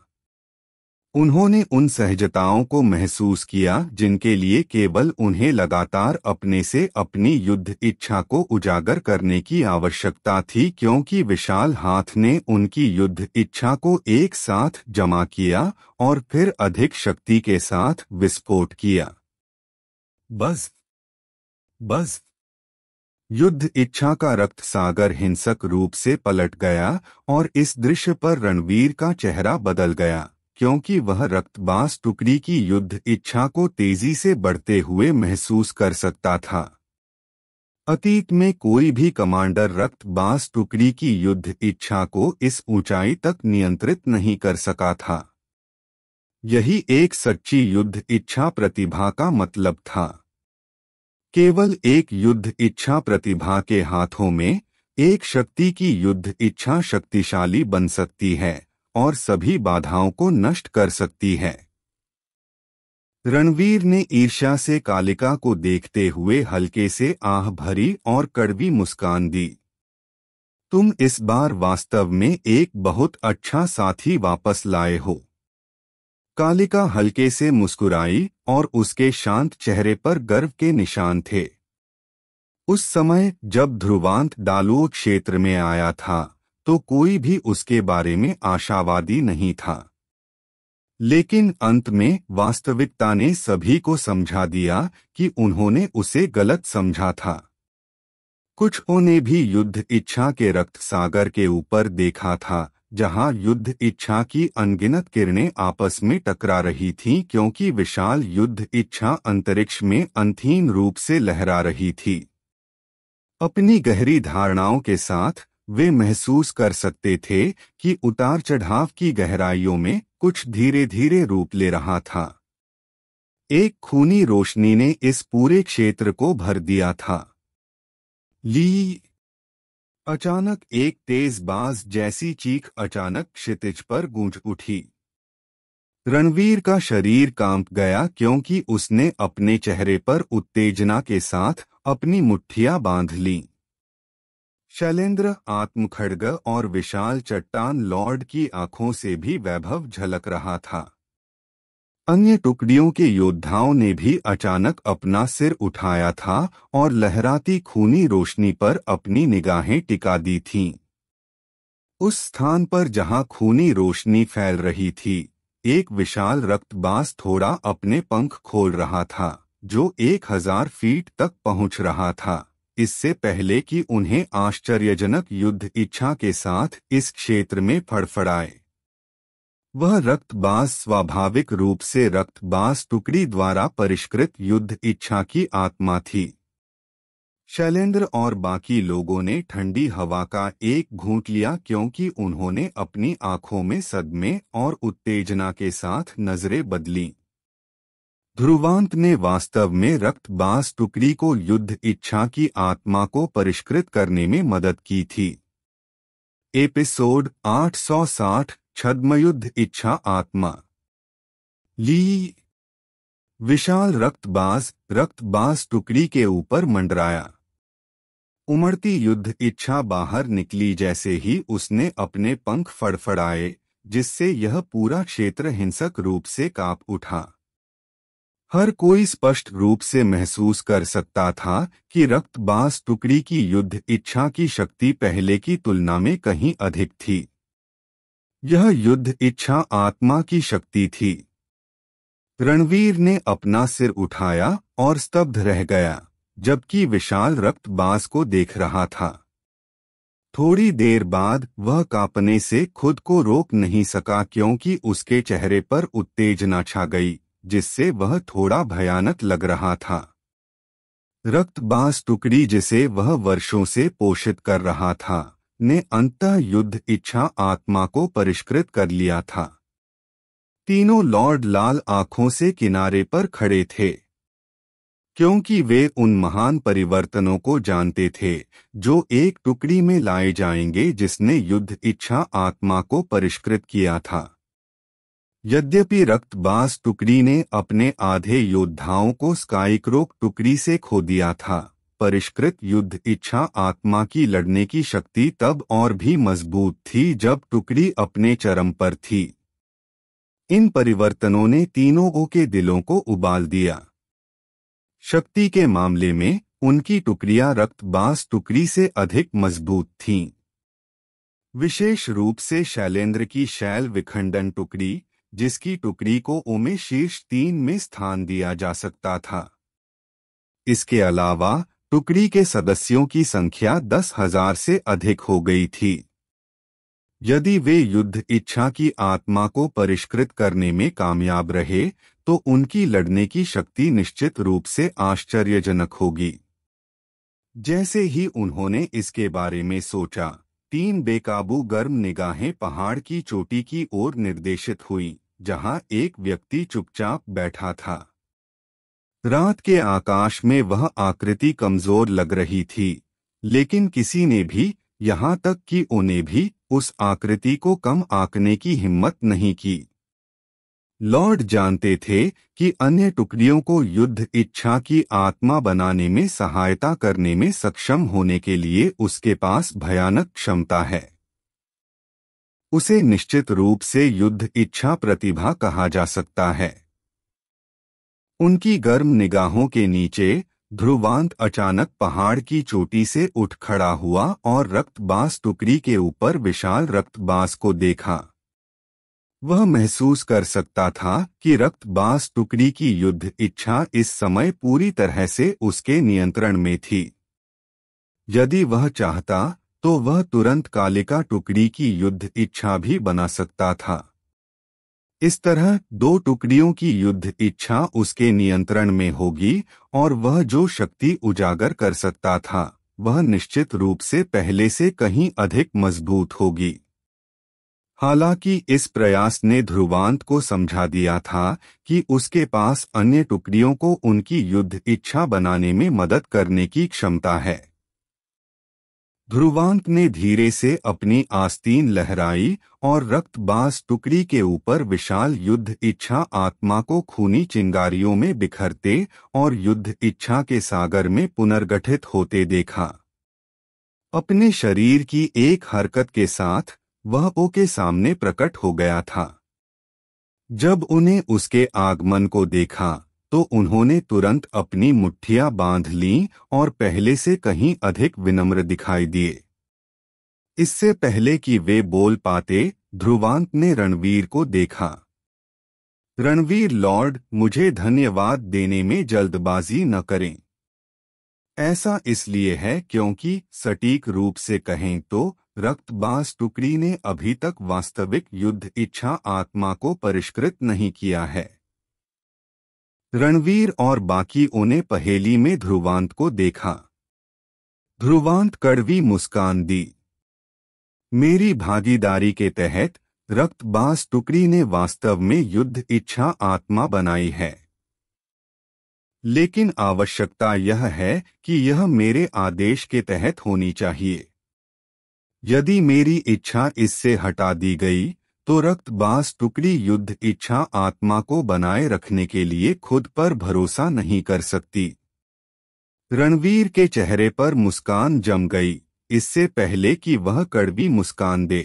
उन्होंने उन सहजताओं को महसूस किया जिनके लिए केवल उन्हें लगातार अपने से अपनी युद्ध इच्छा को उजागर करने की आवश्यकता थी, क्योंकि विशाल हाथ ने उनकी युद्ध इच्छा को एक साथ जमा किया और फिर अधिक शक्ति के साथ विस्फोट किया। बस युद्ध इच्छा का रक्त सागर हिंसक रूप से पलट गया और इस दृश्य पर रणवीर का चेहरा बदल गया, क्योंकि वह रक्तबाज टुकड़ी की युद्ध इच्छा को तेजी से बढ़ते हुए महसूस कर सकता था। अतीत में कोई भी कमांडर रक्तबाज टुकड़ी की युद्ध इच्छा को इस ऊंचाई तक नियंत्रित नहीं कर सका था। यही एक सच्ची युद्ध इच्छा प्रतिभा का मतलब था। केवल एक युद्ध इच्छा प्रतिभा के हाथों में एक शक्ति की युद्ध इच्छा शक्तिशाली बन सकती है और सभी बाधाओं को नष्ट कर सकती है। रणवीर ने ईर्ष्या से कालिका को देखते हुए हल्के से आह भरी और कड़वी मुस्कान दी। तुम इस बार वास्तव में एक बहुत अच्छा साथी वापस लाए हो। कालिका हल्के से मुस्कुराई और उसके शांत चेहरे पर गर्व के निशान थे। उस समय जब ध्रुवांत डालुओ क्षेत्र में आया था तो कोई भी उसके बारे में आशावादी नहीं था, लेकिन अंत में वास्तविकता ने सभी को समझा दिया कि उन्होंने उसे गलत समझा था। कुछों ने भी युद्ध इच्छा के रक्त सागर के ऊपर देखा था, जहां युद्ध इच्छा की अनगिनत किरणें आपस में टकरा रही थीं, क्योंकि विशाल युद्ध इच्छा अंतरिक्ष में अंतहीन रूप से लहरा रही थी। अपनी गहरी धारणाओं के साथ वे महसूस कर सकते थे कि उतार चढ़ाव की गहराइयों में कुछ धीरे धीरे रूप ले रहा था। एक खूनी रोशनी ने इस पूरे क्षेत्र को भर दिया था। ली! अचानक एक तेज बाज जैसी चीख अचानक क्षितिज पर गूंज उठी। रणवीर का शरीर कांप गया क्योंकि उसने अपने चेहरे पर उत्तेजना के साथ अपनी मुट्ठियां बांध लीं। शैलेंद्र, आत्मखड्ग और विशाल चट्टान लॉर्ड की आंखों से भी वैभव झलक रहा था। अन्य टुकड़ियों के योद्धाओं ने भी अचानक अपना सिर उठाया था और लहराती खूनी रोशनी पर अपनी निगाहें टिका दी थीं। उस स्थान पर जहां खूनी रोशनी फैल रही थी, एक विशाल रक्तबाज थोड़ा अपने पंख खोल रहा था, जो 1000 फीट तक पहुंच रहा था, इससे पहले कि उन्हें आश्चर्यजनक युद्ध इच्छा के साथ इस क्षेत्र में फड़फड़ाए। वह रक्तबाज स्वाभाविक रूप से रक्तबाज टुकड़ी द्वारा परिष्कृत युद्ध इच्छा की आत्मा थी। शैलेंद्र और बाकी लोगों ने ठंडी हवा का एक घूंट लिया क्योंकि उन्होंने अपनी आंखों में सदमे और उत्तेजना के साथ नजरें बदलीं। ध्रुवांत ने वास्तव में रक्तबाज टुकड़ी को युद्ध इच्छा की आत्मा को परिष्कृत करने में मदद की थी। एपिसोड 860 छद्मयुद्ध इच्छा आत्मा। ली! विशाल रक्तबाज टुकड़ी के ऊपर मंडराया। उमड़ती युद्ध इच्छा बाहर निकली जैसे ही उसने अपने पंख फड़फड़ाए, जिससे यह पूरा क्षेत्र हिंसक रूप से कांप उठा। हर कोई स्पष्ट रूप से महसूस कर सकता था कि रक्तबाज टुकड़ी की युद्ध इच्छा की शक्ति पहले की तुलना में कहीं अधिक थी। यह युद्ध इच्छा आत्मा की शक्ति थी। रणवीर ने अपना सिर उठाया और स्तब्ध रह गया, जबकि विशाल रक्तबाज को देख रहा था। थोड़ी देर बाद वह कांपने से खुद को रोक नहीं सका क्योंकि उसके चेहरे पर उत्तेजना छा गई, जिससे वह थोड़ा भयानक लग रहा था। रक्तबाज टुकड़ी जिसे वह वर्षों से पोषित कर रहा था, ने अंततः युद्ध इच्छा आत्मा को परिष्कृत कर लिया था। तीनों लॉर्ड लाल आंखों से किनारे पर खड़े थे, क्योंकि वे उन महान परिवर्तनों को जानते थे जो एक टुकड़ी में लाए जाएंगे जिसने युद्ध इच्छा आत्मा को परिष्कृत किया था। यद्यपि रक्तबाज टुकड़ी ने अपने आधे योद्धाओं को स्काईक्रोक टुकड़ी से खो दिया था, परिष्कृत युद्ध इच्छा आत्मा की लड़ने की शक्ति तब और भी मजबूत थी जब टुकड़ी अपने चरम पर थी। इन परिवर्तनों ने तीनों के दिलों को उबाल दिया। शक्ति के मामले में उनकी टुकड़ियां रक्तबाज टुकड़ी से अधिक मजबूत थीं। विशेष रूप से शैलेंद्र की शैल विखंडन टुकड़ी, जिसकी टुकड़ी को ओमे शीर्ष 3 में स्थान दिया जा सकता था। इसके अलावा टुकड़ी के सदस्यों की संख्या 10,000 से अधिक हो गई थी। यदि वे युद्ध इच्छा की आत्मा को परिष्कृत करने में कामयाब रहे तो उनकी लड़ने की शक्ति निश्चित रूप से आश्चर्यजनक होगी। जैसे ही उन्होंने इसके बारे में सोचा, 3 बेकाबू गर्म निगाहें पहाड़ की चोटी की ओर निर्देशित हुई, जहां एक व्यक्ति चुपचाप बैठा था। रात के आकाश में वह आकृति कमजोर लग रही थी, लेकिन किसी ने भी, यहाँ तक कि उन्हें भी, उस आकृति को कम आंकने की हिम्मत नहीं की। लॉर्ड जानते थे कि अन्य टुकड़ियों को युद्ध इच्छा की आत्मा बनाने में सहायता करने में सक्षम होने के लिए उसके पास भयानक क्षमता है। उसे निश्चित रूप से युद्ध इच्छा प्रतिभा कहा जा सकता है। उनकी गर्म निगाहों के नीचे ध्रुवांत अचानक पहाड़ की चोटी से उठ खड़ा हुआ और रक्तबाज टुकड़ी के ऊपर विशाल रक्तबाज को देखा। वह महसूस कर सकता था कि रक्तबाज टुकड़ी की युद्ध इच्छा इस समय पूरी तरह से उसके नियंत्रण में थी। यदि वह चाहता तो वह तुरंत कालिका टुकड़ी की युद्ध इच्छा भी बना सकता था। इस तरह 2 टुकड़ियों की युद्ध इच्छा उसके नियंत्रण में होगी और वह जो शक्ति उजागर कर सकता था वह निश्चित रूप से पहले से कहीं अधिक मजबूत होगी। हालांकि इस प्रयास ने ध्रुवांत को समझा दिया था कि उसके पास अन्य टुकड़ियों को उनकी युद्ध इच्छा बनाने में मदद करने की क्षमता है। ध्रुवांत ने धीरे से अपनी आस्तीन लहराई और रक्तबाज टुकड़ी के ऊपर विशाल युद्ध इच्छा आत्मा को खूनी चिंगारियों में बिखरते और युद्ध इच्छा के सागर में पुनर्गठित होते देखा। अपने शरीर की एक हरकत के साथ वह ओ के सामने प्रकट हो गया था। जब उन्हें उसके आगमन को देखा तो उन्होंने तुरंत अपनी मुट्ठियां बांध लीं और पहले से कहीं अधिक विनम्र दिखाई दिए। इससे पहले कि वे बोल पाते, ध्रुवांत ने रणवीर को देखा। रणवीर लॉर्ड, मुझे धन्यवाद देने में जल्दबाजी न करें। ऐसा इसलिए है क्योंकि सटीक रूप से कहें तो रक्तबाज टुकड़ी ने अभी तक वास्तविक युद्ध इच्छा आत्मा को परिष्कृत नहीं किया है। रणवीर और बाकियों ने पहेली में ध्रुवांत को देखा। ध्रुवांत कड़वी मुस्कान दी। मेरी भागीदारी के तहत रक्तबाज टुकड़ी ने वास्तव में युद्ध इच्छा आत्मा बनाई है, लेकिन आवश्यकता यह है कि यह मेरे आदेश के तहत होनी चाहिए। यदि मेरी इच्छा इससे हटा दी गई तो रक्तबाज टुकड़ी युद्ध इच्छा आत्मा को बनाए रखने के लिए खुद पर भरोसा नहीं कर सकती। रणवीर के चेहरे पर मुस्कान जम गई, इससे पहले कि वह कड़वी मुस्कान दे।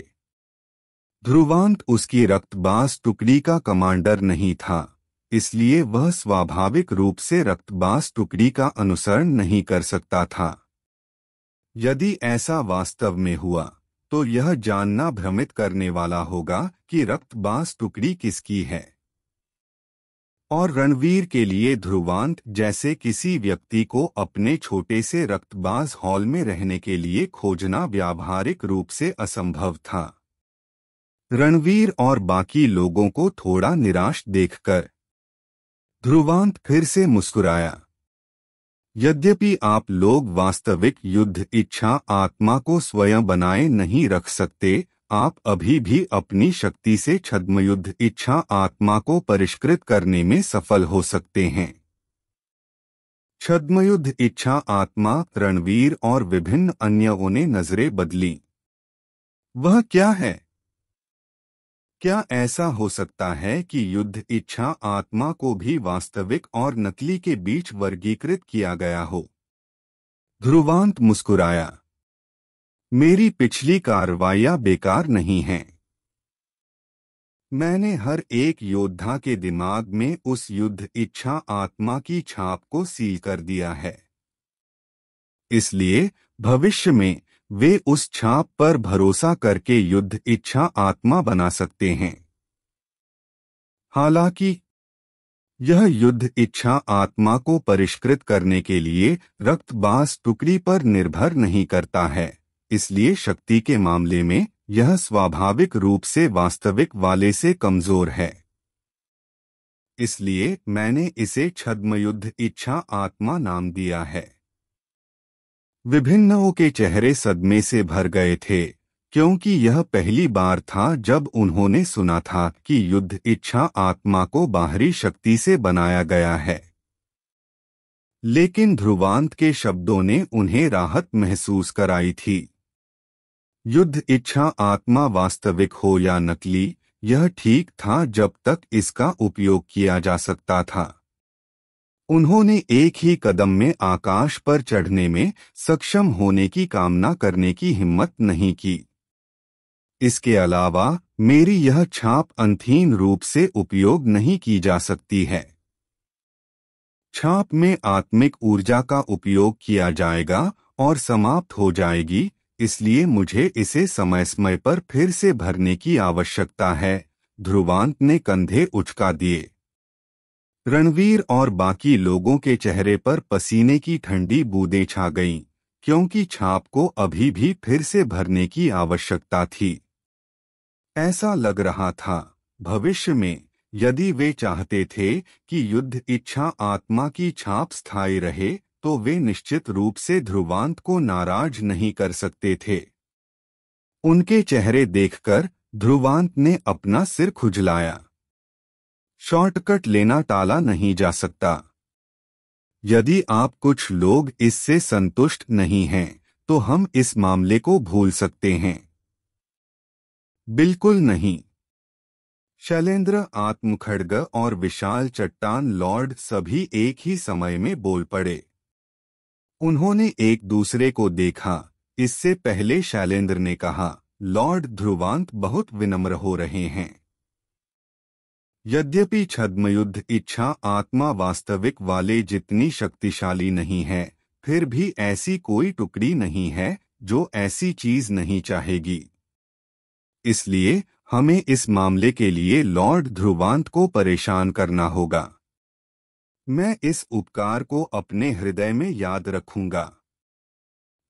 ध्रुवांत उसकी रक्तबाज टुकड़ी का कमांडर नहीं था, इसलिए वह स्वाभाविक रूप से रक्तबाज टुकड़ी का अनुसरण नहीं कर सकता था। यदि ऐसा वास्तव में हुआ तो यह जानना भ्रमित करने वाला होगा कि रक्तबाज टुकड़ी किसकी है। और रणवीर के लिए ध्रुवांत जैसे किसी व्यक्ति को अपने छोटे से रक्तबाज हॉल में रहने के लिए खोजना व्यावहारिक रूप से असंभव था। रणवीर और बाकी लोगों को थोड़ा निराश देखकर ध्रुवांत फिर से मुस्कुराया। यद्यपि आप लोग वास्तविक युद्ध इच्छा आत्मा को स्वयं बनाए नहीं रख सकते, आप अभी भी अपनी शक्ति से छद्मयुद्ध इच्छा आत्मा को परिष्कृत करने में सफल हो सकते हैं। छद्मयुद्ध इच्छा आत्मा, रणवीर और विभिन्न अन्यों ने नजरें बदली। वह क्या है? क्या ऐसा हो सकता है कि युद्ध इच्छा आत्मा को भी वास्तविक और नकली के बीच वर्गीकृत किया गया हो? ध्रुवांत मुस्कुराया। मेरी पिछली कार्रवाइयां बेकार नहीं हैं। मैंने हर एक योद्धा के दिमाग में उस युद्ध इच्छा आत्मा की छाप को सील कर दिया है। इसलिए भविष्य में वे उस छाप पर भरोसा करके युद्ध इच्छा आत्मा बना सकते हैं। हालांकि यह युद्ध इच्छा आत्मा को परिष्कृत करने के लिए रक्तबाज टुकड़ी पर निर्भर नहीं करता है, इसलिए शक्ति के मामले में यह स्वाभाविक रूप से वास्तविक वाले से कमजोर है। इसलिए मैंने इसे छद्मयुद्ध इच्छा आत्मा नाम दिया है। विभिन्नों के चेहरे सदमे से भर गए थे, क्योंकि यह पहली बार था जब उन्होंने सुना था कि युद्ध इच्छा आत्मा को बाहरी शक्ति से बनाया गया है। लेकिन ध्रुवांत के शब्दों ने उन्हें राहत महसूस कराई थी। युद्ध इच्छा आत्मा वास्तविक हो या नकली, यह ठीक था जब तक इसका उपयोग किया जा सकता था। उन्होंने एक ही कदम में आकाश पर चढ़ने में सक्षम होने की कामना करने की हिम्मत नहीं की। इसके अलावा मेरी यह छाप अंतहीन रूप से उपयोग नहीं की जा सकती है। छाप में आत्मिक ऊर्जा का उपयोग किया जाएगा और समाप्त हो जाएगी, इसलिए मुझे इसे समय समय पर फिर से भरने की आवश्यकता है। ध्रुवांत ने कंधे उचका दिए। रणवीर और बाकी लोगों के चेहरे पर पसीने की ठंडी बूंदें छा गईं, क्योंकि छाप को अभी भी फिर से भरने की आवश्यकता थी। ऐसा लग रहा था भविष्य में यदि वे चाहते थे कि युद्ध इच्छा आत्मा की छाप स्थायी रहे, तो वे निश्चित रूप से ध्रुवांत को नाराज नहीं कर सकते थे। उनके चेहरे देखकर ध्रुवांत ने अपना सिर खुजलाया। शॉर्टकट लेना टाला नहीं जा सकता। यदि आप कुछ लोग इससे संतुष्ट नहीं हैं, तो हम इस मामले को भूल सकते हैं। बिल्कुल नहीं। शैलेंद्र, आत्मखड्ग और विशाल चट्टान लॉर्ड सभी एक ही समय में बोल पड़े। उन्होंने एक दूसरे को देखा। इससे पहले शैलेंद्र ने कहा, लॉर्ड ध्रुवांत बहुत विनम्र हो रहे हैं। यद्यपि छद्मयुद्ध इच्छा आत्मा वास्तविक वाले जितनी शक्तिशाली नहीं है, फिर भी ऐसी कोई टुकड़ी नहीं है जो ऐसी चीज नहीं चाहेगी। इसलिए हमें इस मामले के लिए लॉर्ड ध्रुवांत को परेशान करना होगा। मैं इस उपकार को अपने हृदय में याद रखूंगा।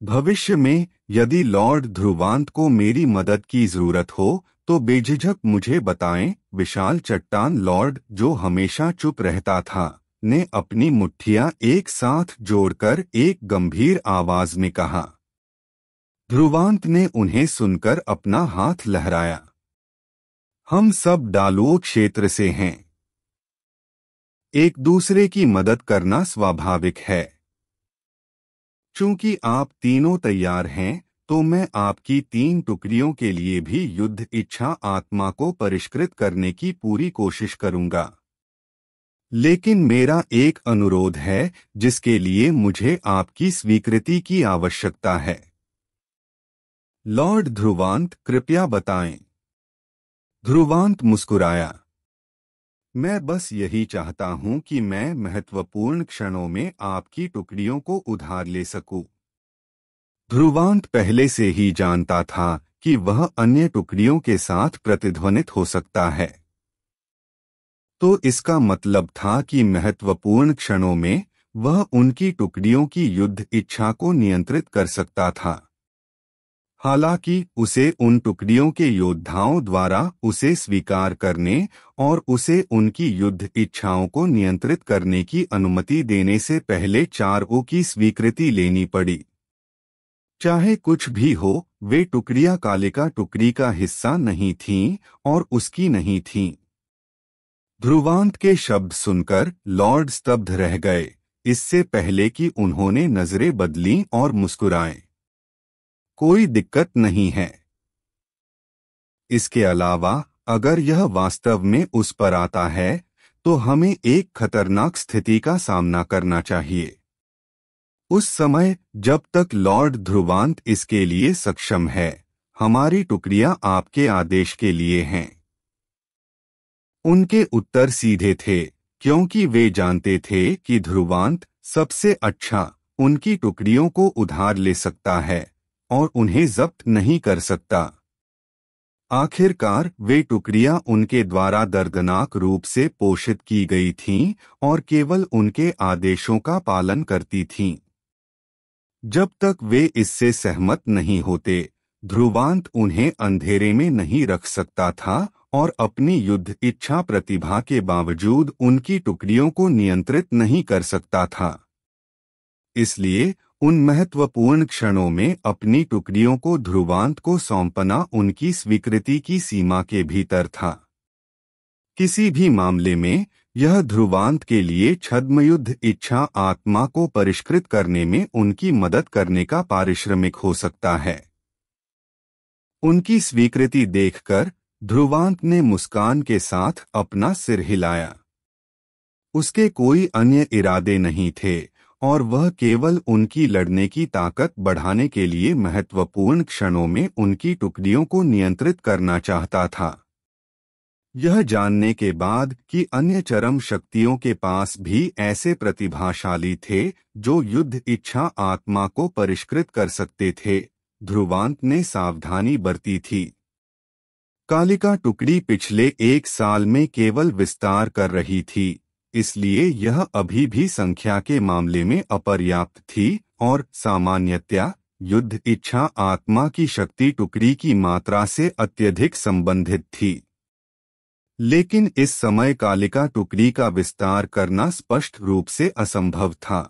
भविष्य में यदि लॉर्ड ध्रुवांत को मेरी मदद की जरूरत हो तो बेझिझक मुझे बताएं। विशाल चट्टान लॉर्ड, जो हमेशा चुप रहता था, ने अपनी मुट्ठियां एक साथ जोड़कर एक गंभीर आवाज में कहा। ध्रुवांत ने उन्हें सुनकर अपना हाथ लहराया। हम सब डालुओ क्षेत्र से हैं। एक दूसरे की मदद करना स्वाभाविक है। चूंकि आप तीनों तैयार हैं, तो मैं आपकी 3 टुकड़ियों के लिए भी युद्ध इच्छा आत्मा को परिष्कृत करने की पूरी कोशिश करूंगा। लेकिन मेरा एक अनुरोध है जिसके लिए मुझे आपकी स्वीकृति की आवश्यकता है। लॉर्ड ध्रुवांत, कृपया बताएं। ध्रुवांत मुस्कुराया। मैं बस यही चाहता हूं कि मैं महत्वपूर्ण क्षणों में आपकी टुकड़ियों को उधार ले सकूं। ध्रुवांत पहले से ही जानता था कि वह अन्य टुकड़ियों के साथ प्रतिध्वनित हो सकता है। तो इसका मतलब था कि महत्वपूर्ण क्षणों में वह उनकी टुकड़ियों की युद्ध इच्छा को नियंत्रित कर सकता था। हालांकि उसे उन टुकड़ियों के योद्धाओं द्वारा उसे स्वीकार करने और उसे उनकी युद्ध इच्छाओं को नियंत्रित करने की अनुमति देने से पहले 4 की स्वीकृति लेनी पड़ी। चाहे कुछ भी हो, वे टुकड़ियां कालिका टुकड़ी का हिस्सा नहीं थीं और उसकी नहीं थीं। ध्रुवांत के शब्द सुनकर लॉर्ड स्तब्ध रह गए, इससे पहले कि उन्होंने नजरें बदलीं और मुस्कुराए। कोई दिक्कत नहीं है। इसके अलावा अगर यह वास्तव में उस पर आता है, तो हमें एक खतरनाक स्थिति का सामना करना चाहिए। उस समय जब तक लॉर्ड ध्रुवांत इसके लिए सक्षम है, हमारी टुकड़ियां आपके आदेश के लिए हैं। उनके उत्तर सीधे थे, क्योंकि वे जानते थे कि ध्रुवांत सबसे अच्छा उनकी टुकड़ियों को उधार ले सकता है और उन्हें जब्त नहीं कर सकता। आखिरकार वे टुकड़ियां उनके द्वारा दर्दनाक रूप से पोषित की गई थीं और केवल उनके आदेशों का पालन करती थीं। जब तक वे इससे सहमत नहीं होते, ध्रुवांत उन्हें अंधेरे में नहीं रख सकता था और अपनी युद्ध इच्छा प्रतिभा के बावजूद उनकी टुकड़ियों को नियंत्रित नहीं कर सकता था। इसलिए उन महत्वपूर्ण क्षणों में अपनी टुकड़ियों को ध्रुवांत को सौंपना उनकी स्वीकृति की सीमा के भीतर था। किसी भी मामले में यह ध्रुवांत के लिए छद्मयुद्ध इच्छा आत्मा को परिष्कृत करने में उनकी मदद करने का पारिश्रमिक हो सकता है। उनकी स्वीकृति देखकर ध्रुवांत ने मुस्कान के साथ अपना सिर हिलाया। उसके कोई अन्य इरादे नहीं थे और वह केवल उनकी लड़ने की ताकत बढ़ाने के लिए महत्वपूर्ण क्षणों में उनकी टुकड़ियों को नियंत्रित करना चाहता था। यह जानने के बाद कि अन्य चरम शक्तियों के पास भी ऐसे प्रतिभाशाली थे जो युद्ध इच्छा आत्मा को परिष्कृत कर सकते थे, ध्रुवांत ने सावधानी बरती थी। कालिका टुकड़ी पिछले 1 साल में केवल विस्तार कर रही थी, इसलिए यह अभी भी संख्या के मामले में अपर्याप्त थी और सामान्यतया युद्ध इच्छा आत्मा की शक्ति टुकड़ी की मात्रा से अत्यधिक संबंधित थी। लेकिन इस समय कालिका टुकड़ी का विस्तार करना स्पष्ट रूप से असंभव था।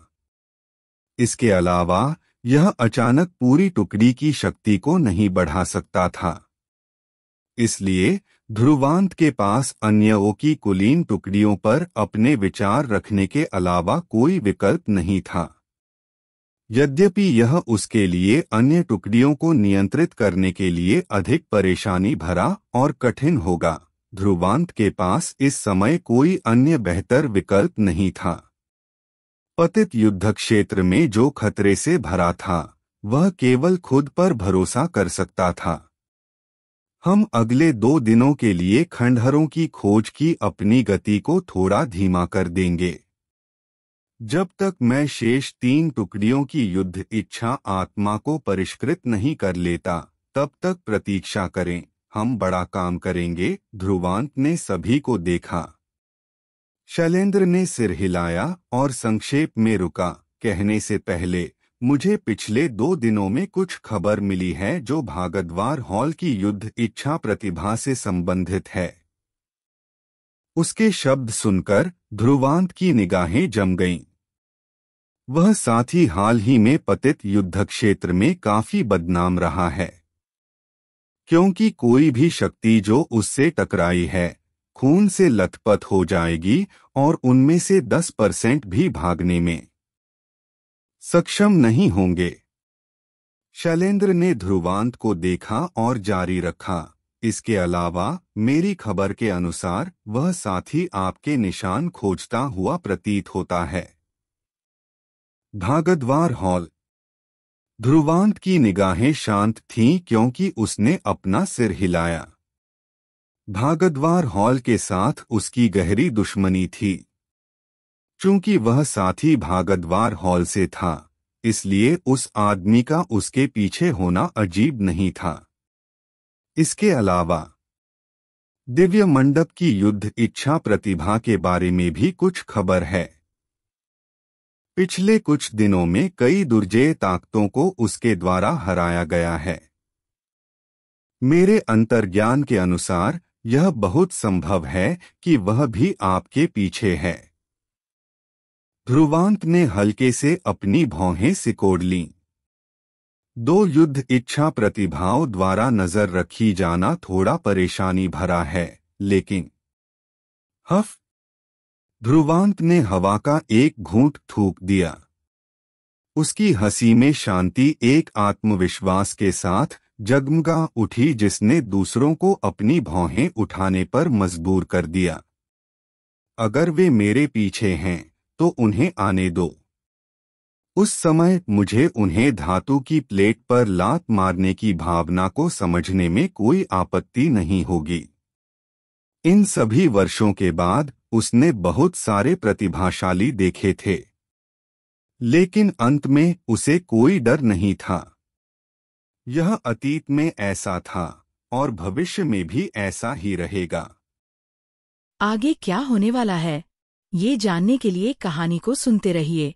इसके अलावा यह अचानक पूरी टुकड़ी की शक्ति को नहीं बढ़ा सकता था। इसलिए ध्रुवांत के पास अन्यों की कुलीन टुकड़ियों पर अपने विचार रखने के अलावा कोई विकल्प नहीं था। यद्यपि यह उसके लिए अन्य टुकड़ियों को नियंत्रित करने के लिए अधिक परेशानी भरा और कठिन होगा, ध्रुवांत के पास इस समय कोई अन्य बेहतर विकल्प नहीं था। पतित युद्ध क्षेत्र में जो खतरे से भरा था, वह केवल खुद पर भरोसा कर सकता था। हम अगले 2 दिनों के लिए खंडहरों की खोज की अपनी गति को थोड़ा धीमा कर देंगे। जब तक मैं शेष 3 टुकड़ियों की युद्ध इच्छा आत्मा को परिष्कृत नहीं कर लेता, तब तक प्रतीक्षा करें, हम बड़ा काम करेंगे। ध्रुवांत ने सभी को देखा। शैलेंद्र ने सिर हिलाया और संक्षेप में रुका, कहने से पहले, मुझे पिछले 2 दिनों में कुछ खबर मिली है जो भागद्वार हॉल की युद्ध इच्छा प्रतिभा से संबंधित है। उसके शब्द सुनकर ध्रुवांत की निगाहें जम गईं। वह साथी हाल ही में पतित युद्ध क्षेत्र में काफी बदनाम रहा है, क्योंकि कोई भी शक्ति जो उससे टकराई है, खून से लथपथ हो जाएगी और उनमें से 10% भी भागने में सक्षम नहीं होंगे। शैलेंद्र ने ध्रुवांत को देखा और जारी रखा, इसके अलावा मेरी खबर के अनुसार वह साथी आपके निशान खोजता हुआ प्रतीत होता है। भागद्वार हॉल। ध्रुवांत की निगाहें शांत थीं क्योंकि उसने अपना सिर हिलाया। भागद्वार हॉल के साथ उसकी गहरी दुश्मनी थी। चूंकि वह साथी भागद्वार हॉल से था, इसलिए उस आदमी का उसके पीछे होना अजीब नहीं था। इसके अलावा दिव्य मंडप की युद्ध इच्छा प्रतिभा के बारे में भी कुछ खबर है। पिछले कुछ दिनों में कई दुर्जय ताकतों को उसके द्वारा हराया गया है। मेरे अंतर्ज्ञान के अनुसार यह बहुत संभव है कि वह भी आपके पीछे है। ध्रुवांत ने हल्के से अपनी भौहें सिकोड़ लीं। 2 युद्ध इच्छा प्रतिभाओं द्वारा नजर रखी जाना थोड़ा परेशानी भरा है, लेकिन हफ। ध्रुवांत ने हवा का एक घूंट थूक दिया। उसकी हंसी में शांति एक आत्मविश्वास के साथ जगमगा उठी जिसने दूसरों को अपनी भौहें उठाने पर मजबूर कर दिया। अगर वे मेरे पीछे हैं तो उन्हें आने दो। उस समय मुझे उन्हें धातु की प्लेट पर लात मारने की भावना को समझने में कोई आपत्ति नहीं होगी। इन सभी वर्षों के बाद उसने बहुत सारे प्रतिभाशाली देखे थे, लेकिन अंत में उसे कोई डर नहीं था। यह अतीत में ऐसा था और भविष्य में भी ऐसा ही रहेगा। आगे क्या होने वाला है, ये जानने के लिए कहानी को सुनते रहिए।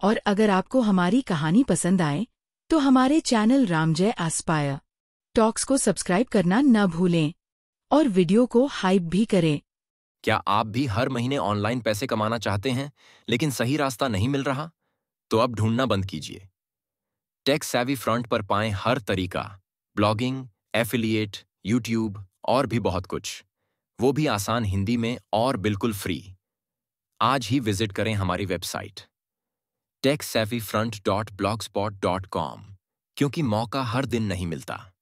और अगर आपको हमारी कहानी पसंद आए तो हमारे चैनल रामजय एस्पायर टॉक्स को सब्सक्राइब करना न भूलें और वीडियो को हाइप भी करें। क्या आप भी हर महीने ऑनलाइन पैसे कमाना चाहते हैं लेकिन सही रास्ता नहीं मिल रहा? तो अब ढूंढना बंद कीजिए। टेक सेवी फ्रंट पर पाएं हर तरीका, ब्लॉगिंग, एफिलिएट, यूट्यूब और भी बहुत कुछ, वो भी आसान हिंदी में और बिल्कुल फ्री। आज ही विजिट करें हमारी वेबसाइट techsavvyfront.blogspot.com, क्योंकि मौका हर दिन नहीं मिलता।